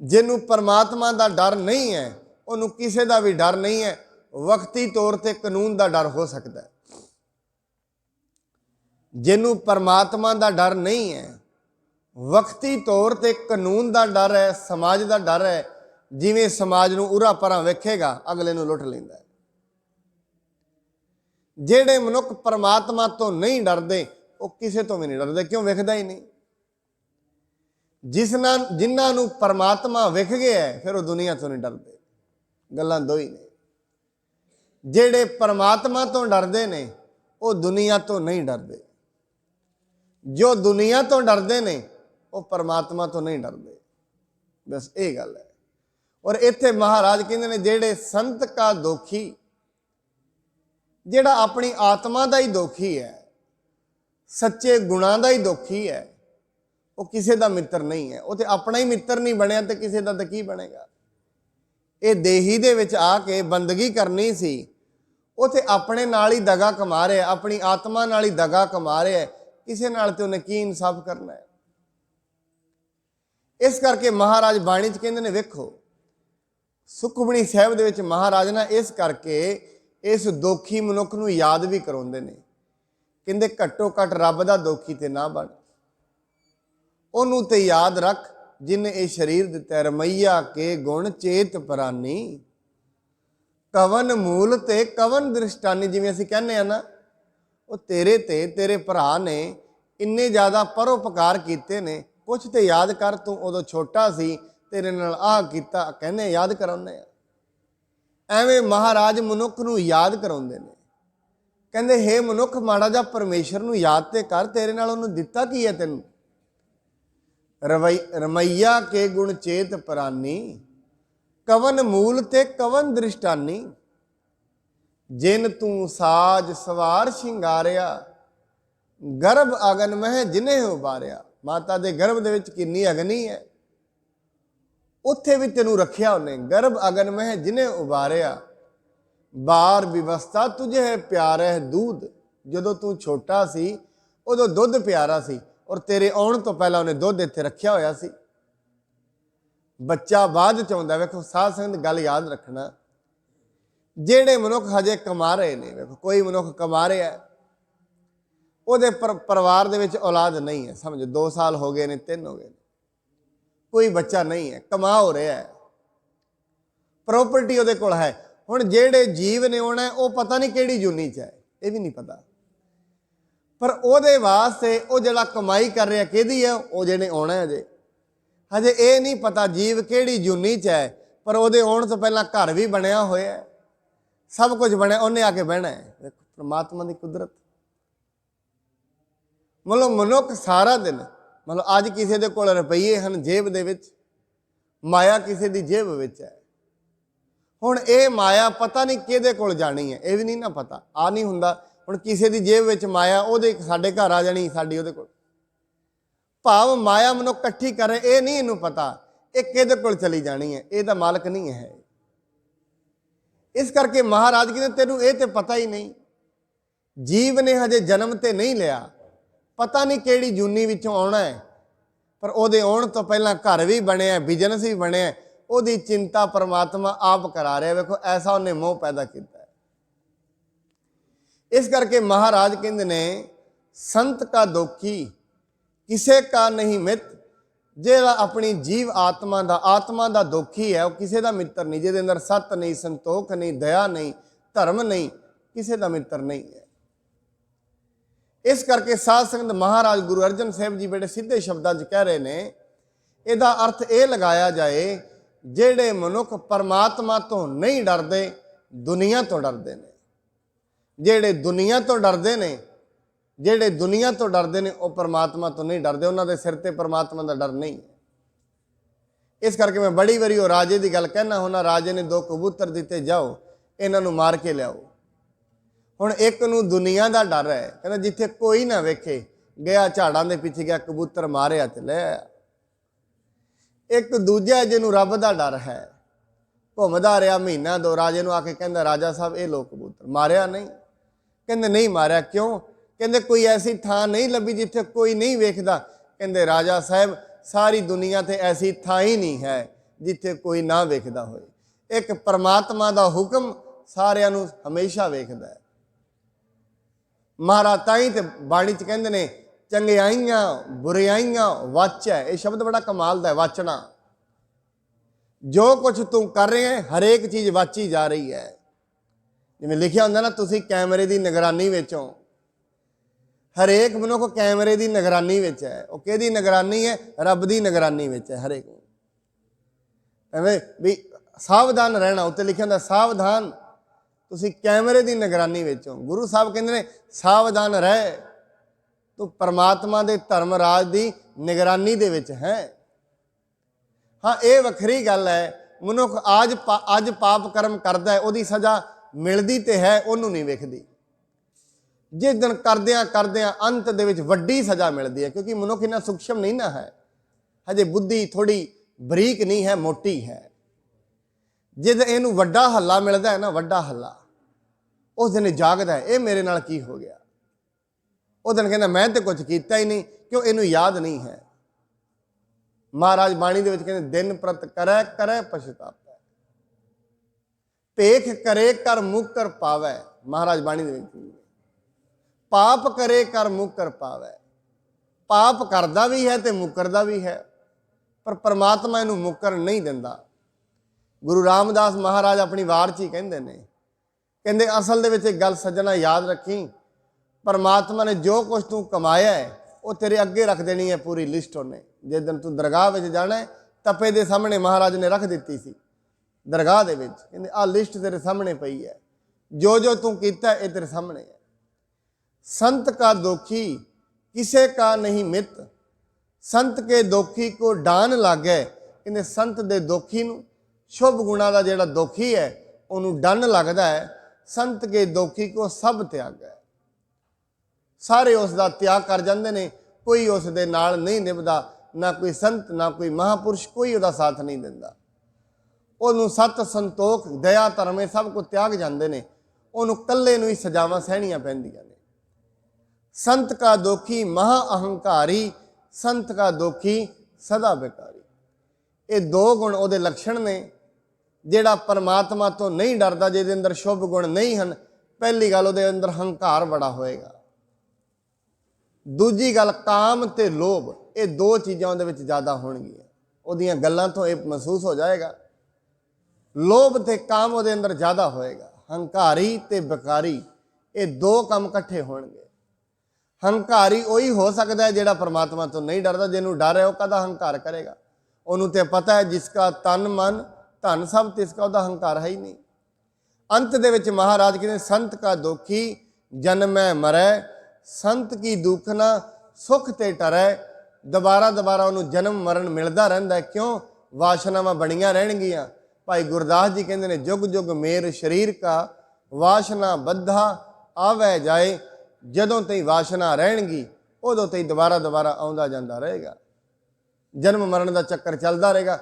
जिन्हों परमात्मा दा डर नहीं है उन्होंने किसी का भी डर नहीं है। वक्ती तौर पर कानून का डर हो सकता है। जिन्हों परमात्मा का डर नहीं है, वक्ती तौर पर कानून का डर है, समाज का डर है। जिवें समाज नूं उरा परां वेखेगा अगले नूं लुट लैंदा है। जेड़े मनुख परमात्मा तो नहीं डरते वो किसी तो भी नहीं डरते। क्यों? वेखदा ही नहीं। जिन्होंने परमात्मा वेख गया है फिर वो दुनिया तो नहीं डरते। गल्लां दो ही ने। जेड़े परमात्मा तो डरते ने वो दुनिया तो नहीं डरते। जो दुनिया तो डरते ने वो परमात्मा तो नहीं डरते। बस ये गल है। और इत्थे महाराज कहते हैं जेड़े संत का दोखी, जेड़ा अपनी आत्मा का ही दोखी है, सच्चे गुणा का ही दोखी है, वो किसी का मित्र नहीं है। वो तो अपना ही मित्र नहीं बनया तो किसी का तो की बनेगा। ये देही दे विच आके बंदगी करनी सी, वो तो अपने नाल ही दगा कमा रहा है, अपनी आत्मा नाल ही दगा कमा रहा है। किसी नाल ते उन्हें की इंसाफ करना है। इस करके महाराज बाणी च कहंदे ने, वेखो सुखमणी साहिब दे विच महाराज ना इस करके इस दोखी मनुख नूं याद भी कराउंदे ने। कहंदे घट्टो घट रब दा दोखी ते ना बन, ओनू ते याद रख जिन्हें ये शरीर दिता। रमैया के गुण चेत परानी, कवन मूल ते कवन दृष्टानी। जिवें असीं कहने आ ना, वो तेरे ते तेरे भरा ने इन्ने ज़्यादा परोपकार कीते ने, कुछ तो याद कर। तू उदों छोटा सी, तेरे नाल आह कीता, कहने याद कराउने आ। एवें महाराज मनुख नूं याद कराउंदे ने। कहंदे हे मनुख माड़ा जा परमेश्वर नूं याद ते कर, तेरे नाल उहनूं दित्ता की है तैनूं। रमैया के गुण चेत परानी, कवन मूल ते कवन दृष्टानी। जिन तू साज सवार शिंगारिया, गर्भ अगन मह जिन्हें उबारिया। माता दे गर्भ दे विच किन्नी अग्नि है, उत्थे भी तेनू रखिया उन्हें। गर्भ अगन मह जिन्हें उबारिया, बार विवस्था तुझे है प्यार है दूध। जदों तू छोटा सी उदों दुध प्यारा सी, और तेरे आउण तो पहला उन्हें दुध इत्थे रखिया होया सी। बच्चा बाद च आउंदा। वेखो साध संगत गल याद रखना, जेड़े मनुख हजे कमा रहे ने, वेखो कोई मनुख कमा रहा है, उहदे परिवार दे विच औलाद नहीं है, समझो 2 साल हो गए ने, 3 हो गए, कोई बच्चा नहीं है, कमा हो रहा है, प्रॉपर्टी उहदे कोल है। हुण जेड़े जीव ने आउणा है वो पता नहीं किहड़ी जूनी च है, ये भी नहीं पता। पर उहदे वास्ते वो जिहड़ा कमाई कर रहा किहदी है, वो जिहने आउणा है हजे ये नहीं पता जीव किहड़ी जूनी च है। पर उहदे आउण तो पहला घर भी बनया होया है, सब कुछ बनया, उन्हें आके बहना है। देखो परमात्मा की कुदरत। मतलब मनुख सारा दिन, मतलब अज किसी के कोल रुपये हैं जेब दे विच, माया किसी की जेब विच है। हुण ये माया पता नहीं किहदे कोल जानी है, ये भी नहीं ना पता। आ नहीं हुंदा हुण किसी की जेब विच माया उहदे साडे घर आ जानी, साडी उहदे कोल। भाव माया मनुख इकट्ठी करे, ये नहीं इनू पता ये किहदे कोल चली जानी है, ये मालक नहीं है। इस करके महाराज कहते तेनू ये तो पता ही नहीं। जीव ने हजे जन्म ते नहीं लिया, पता नहीं किहड़ी जूनी विचों आउणा है। पर उहदे आउण तो पहला घर भी बने, बिजनेस भी बने, ਉਹਦੀ ਚਿੰਤਾ परमात्मा आप करा रहा। वेखो ऐसा उन्हें मोह पैदा किया। इस करके महाराज कहते ने संत का दोखी किसे का नहीं मित। ਜਿਹੜਾ अपनी जीव आत्मा ਦਾ दोखी है वह किसी का मित्र नहीं, जिहदे अंदर सत नहीं, संतोख नहीं, दया नहीं, धर्म नहीं, किसी का मित्र नहीं है। इस करके साध संगत महाराज गुरु अर्जन साहब जी बड़े सीधे शब्दों च कह रहे हैं, ਇਹਦਾ अर्थ ये लगाया जाए ਜਿਹੜੇ मनुख परमात्मा तो नहीं डरते दुनिया तो डरते हैं। ਜਿਹੜੇ दुनिया तो डरते हैं, ਜਿਹੜੇ दुनिया तो डरते हैं वह परमात्मा तो नहीं डरते, उन्होंने सिर पर परमात्मा का डर नहीं है। इस करके मैं बड़ी बारी राजे की गल कहना होना, राजे ने 2 कबूतर दिते, जाओ इन्हों मार के लियाओ। हुण एक नूं दुनिया का डर है, कहना जिथे कोई ना वेखे गया झाड़ां दे पिछे गया, कबूतर मारिया ते ले आया। एक दूजा जिन्हों रब का डर है, घूमदा रहा महीना 2, राजे नूं आके कहंदा राजा साहब ये लो कबूतर, मारिया नहीं? कहंदे नहीं मारिया। क्यों? कहंदे कोई ऐसी थां नहीं लभी जिथे कोई नहीं वेखदा। कहंदे राजा साहब सारी दुनिया ते ऐसी थां ही नहीं है जिथे कोई ना वेखदा होए। एक परमात्मा का हुक्म सारियां नूं हमेशा वेखदा है। महाराज ताई ते बाणी च कहंदे ने चंगियाइयां बुराइयां वाच है। ये शब्द बड़ा कमाल दा है, वाचना। जो कुछ तू कर रहे हैं हरेक चीज़ वाची जा रही है। जिवें लिखिया हुंदा ना, तुसीं कैमरे की निगरानी विचों, हरेक मनुख कैमरे की निगरानी विच है। वो किहदी निगरानी है? रब की निगरानी विच है हरेक। एवें भी सावधान रहना, उत्ते लिखिया हुंदा सावधान, तुसीं कैमरे की निगरानी विचों। गुरु साहब कहंदे ने सावधान रह, तू परमात्मा के धर्म राज की निगरानी दे विच है। हाँ, ये वखरी गल है, मनुख अज पाप कर्म करता है, उसकी सज़ा मिलती तो है, उन्होंने नहीं वेखदी। जिस दिन करदियां करदियां अंत दे विच वड्डी सज़ा मिलती है, क्योंकि मनुख इन्ना सूक्ष्म नहीं ना है, हजे बुद्धि थोड़ी बरीक नहीं है, मोटी है। जिस इनू वड्डा हल्ला मिलता है ना, वड्डा हल्ला, उस दिन जागदा है, ये मेरे नाल की हो गया। उस दिन कहना मैं तो कुछ किया ही नहीं, क्यों? इनू याद नहीं है। महाराज बाणी दे विच कहंदे दिन प्रत करे करे पछतावै, भेख करे कर मुकर पावै। महाराज बाणी दे विच पाप करे कर मुकर पावै। पाप करदा भी है तो मुकरदा भी है, पर परमात्मा इनू मुकर नहीं दिंदा। गुरु रामदास महाराज अपनी वार च ही कहंदे ने, कहंदे असल दे विच एक गल सज्जणा याद रखी, परमात्मा ने जो कुछ तू कमाया है वो तेरे अगे रख देनी है पूरी लिस्ट। उन्हें जिस दिन तू दरगाह में जाना है, तपे दे सामने महाराज ने रख दी सी दरगाह दे विच, कहंदे आ लिस्ट तेरे सामने पई है, जो जो तू कीता है ये तेरे सामने है। संत का दोखी किसे का नहीं मित, संत के दोखी को डान लागे। कहंदे संत दे दोखी नूं, शुभ गुणा का जिहड़ा दोखी है उन्होंने डन लगता है। संत के दोखी को सब त्याग है, सारे उसका त्याग कर जाते हैं, कोई उस दे नाल नहीं निभदा, ना कोई संत ना कोई महापुरुष, कोई उसका साथ नहीं दिंदा। उन्होंने सत संतोख दया धर्म सब को त्याग जाते हैं, उन्होंने कल्ले नूं ही सजावां सहणियां पैंदियां ने। संत का दोखी महा अहंकारी, संत का दोखी सदा बेकारी। ये 2 गुण उहदे लक्षण ने। जिहड़ा परमात्मा तो नहीं डरदा, जिहदे अंदर शुभ गुण नहीं हैं, पहली गल उहदे अंदर हंकार बड़ा होएगा। दूजी गल काम ते लोभ, ये 2 चीज़ां उहदे विच ज़्यादा होणगियां। उहदियां गल्लां तो यह महसूस हो जाएगा। लोभ ते काम उहदे अंदर ज़्यादा होएगा। हंकारी ते बेकारी, ये 2 काम इकट्ठे होणगे। हंकारी वही हो सकता है जिहड़ा परमात्मा तो नहीं डरदा। जिन्हों डर है वह कदा हंकार करेगा? उन्होंने तो पता है जिसका तन मन धन सब तिसका, उहदा हंकार है ही नहीं। अंत दे विच महाराज कहते संत का दोखी जन्मै मरै, संत की दुखना सुख ते टरै। दोबारा दोबारा उन्होंने जन्म मरण मिलता रहिंदा है। क्यों? वासनावां बणियां रहणगियां। भाई गुरदास जी कहते हैं जुग जुग मेर शरीर का, वासना बद्धा आवे जाए। जदों तई वासना रहणगी उदों तई दोबारा दोबारा आउंदा जांदा रहेगा। जन्म मरण का चक्कर चलता रहेगा।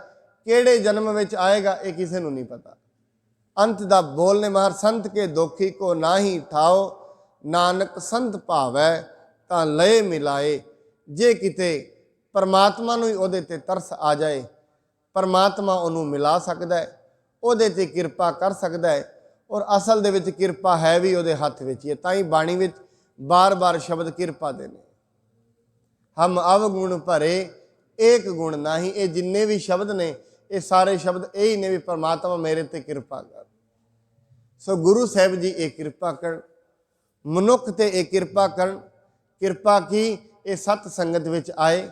किहड़े जन्म विच आएगा ये किसी नूं नहीं पता। अंत दा बोलने मार संत के दोखी को ना ही ठाओ, नानक संत भावै तां लय मिलाए। जे किते परमात्मा नूं ही उहदे ते तरस आ जाए, परमात्मा ਉਹਨੂੰ ਮਿਲਾ ਸਕਦਾ ਹੈ, ਉਹਦੇ ਤੇ ਕਿਰਪਾ ਕਰ ਸਕਦਾ ਹੈ। ਔਰ ਅਸਲ ਦੇ ਵਿੱਚ ਕਿਰਪਾ ਹੈ ਵੀ ਉਹਦੇ ਹੱਥ ਵਿੱਚ ਹੀ ਹੈ। ਤਾਂ ਹੀ ਬਾਣੀ ਵਿੱਚ ਬਾਰ-ਬਾਰ ਸ਼ਬਦ ਕਿਰਪਾ ਦੇ ਨੇ। ਹਮ ਅਵਗੁਣ ਭਰੇ ਏਕ ਗੁਣ ਨਾਹੀ। ਇਹ ਜਿੰਨੇ ਵੀ ਸ਼ਬਦ ਨੇ ਇਹ ਸਾਰੇ ਸ਼ਬਦ ਇਹ ਹੀ ਨੇ ਵੀ ਪਰਮਾਤਮਾ ਮੇਰੇ ਤੇ ਕਿਰਪਾ ਕਰ। ਸੋ ਗੁਰੂ ਸਾਹਿਬ ਜੀ ਇਹ ਕਿਰਪਾ ਕਰਨ, ਮਨੁੱਖ ਤੇ ਇਹ ਕਿਰਪਾ ਕਰਨ। ਕਿਰਪਾ ਕੀ, ਇਹ ਸਤ ਸੰਗਤ ਵਿੱਚ ਆਏ,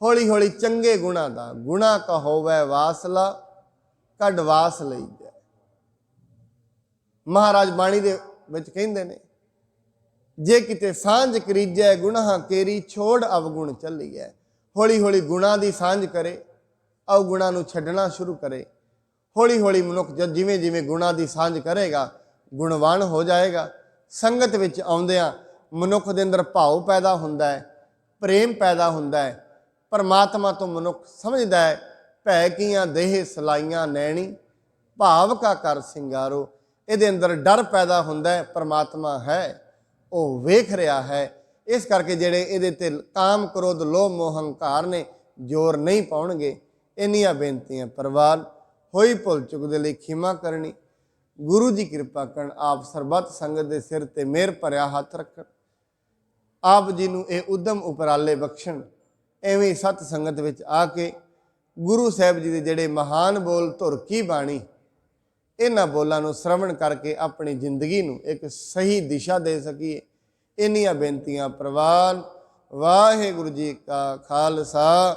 ਹੌਲੀ ਹੌਲੀ ਚੰਗੇ ਗੁਣਾਂ ਦਾ ਗੁਣਾ ਕਾ ਹੋਵੇ ਵਾਸਲਾ ਕੱਢ ਵਾਸ ਲਈ ਜਾਏ। ਮਹਾਰਾਜ ਬਾਣੀ ਦੇ ਵਿੱਚ ਕਹਿੰਦੇ ਨੇ, ਜੇ ਕਿਤੇ ਸਾਂਝ ਕਰੀਜੈ ਗੁਨਾਹ ਕੇਰੀ ਛੋੜ ਅਵਗੁਣ ਚੱਲੀਐ। ਹੌਲੀ ਹੌਲੀ ਗੁਣਾਂ ਦੀ ਸਾਂਝ ਕਰੇ, ਅਵਗੁਣਾਂ ਨੂੰ ਛੱਡਣਾ ਸ਼ੁਰੂ ਕਰੇ। ਹੌਲੀ ਹੌਲੀ ਮਨੁੱਖ ਜਦ ਜਿਵੇਂ ਜਿਵੇਂ ਗੁਣਾਂ ਦੀ ਸਾਂਝ ਕਰੇਗਾ ਗੁਣਵਾਨ ਹੋ ਜਾਏਗਾ। ਸੰਗਤ ਵਿੱਚ ਆਉਂਦਿਆਂ ਮਨੁੱਖ ਦੇ ਅੰਦਰ ਭਾਵ ਪੈਦਾ ਹੁੰਦਾ ਹੈ, ਪ੍ਰੇਮ ਪੈਦਾ ਹੁੰਦਾ ਹੈ। ਪਰਮਾਤਮਾ ਤੋਂ ਮਨੁੱਖ ਸਮਝਦਾ ਹੈ, ਭੈ ਕੀਆਂ ਦੇਹ ਸਲਾਈਆਂ ਨੈਣੀ ਭਾਵ ਕਾ ਕਰ ਸਿੰਗਾਰੋ। ਇਹਦੇ ਅੰਦਰ ਡਰ ਪੈਦਾ ਹੁੰਦਾ ਹੈ, ਪਰਮਾਤਮਾ ਹੈ, ਉਹ ਵੇਖ ਰਿਹਾ ਹੈ। ਇਸ ਕਰਕੇ ਜਿਹੜੇ ਇਹਦੇ ਤੇ ਕਾਮ ਕ੍ਰੋਧ ਲੋਭ ਮੋਹ ਹੰਕਾਰ ਨੇ ਜ਼ੋਰ ਨਹੀਂ ਪਾਉਣਗੇ। ਇੰਨੀਆਂ ਬੇਨਤੀਆਂ ਪ੍ਰਵਾਨ ਹੋਈ, ਭੁੱਲ ਚੁੱਕ ਦੇ ਲਈ ਖਿਮਾ ਕਰਨੀ। ਗੁਰੂ ਜੀ ਕਿਰਪਾ ਕਰਨ, ਆਪ ਸਰਬੱਤ ਸੰਗਤ ਦੇ ਸਿਰ ਤੇ ਮਿਹਰ ਭਰਿਆ ਹੱਥ ਰੱਖਣ। ਆਪ ਜੀ ਨੂੰ ਇਹ ਉਦਮ ਉਪਰਾਲੇ ਬਖਸ਼ਣ। ਐਵੇਂ ਸਤ ਸੰਗਤ ਵਿੱਚ ਆ ਕੇ ਗੁਰੂ ਸਾਹਿਬ ਜੀ ਦੇ ਜਿਹੜੇ ਮਹਾਨ ਬੋਲ ਧੁਰ ਕੀ ਬਾਣੀ, ਇਹਨਾਂ ਬੋਲਾਂ ਨੂੰ ਸ਼ਰਵਣ ਕਰਕੇ ਆਪਣੀ ਜ਼ਿੰਦਗੀ ਨੂੰ ਇੱਕ ਸਹੀ ਦਿਸ਼ਾ ਦੇ ਸਕੀਏ। ਇੰਨੀਆਂ ਬੇਨਤੀਆਂ ਪ੍ਰਵਾਨ। ਵਾਹਿਗੁਰੂ ਜੀ ਕਾ ਖਾਲਸਾ,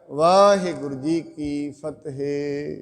ਵਾਹਿਗੁਰੂ ਜੀ ਕੀ ਫਤਿਹ।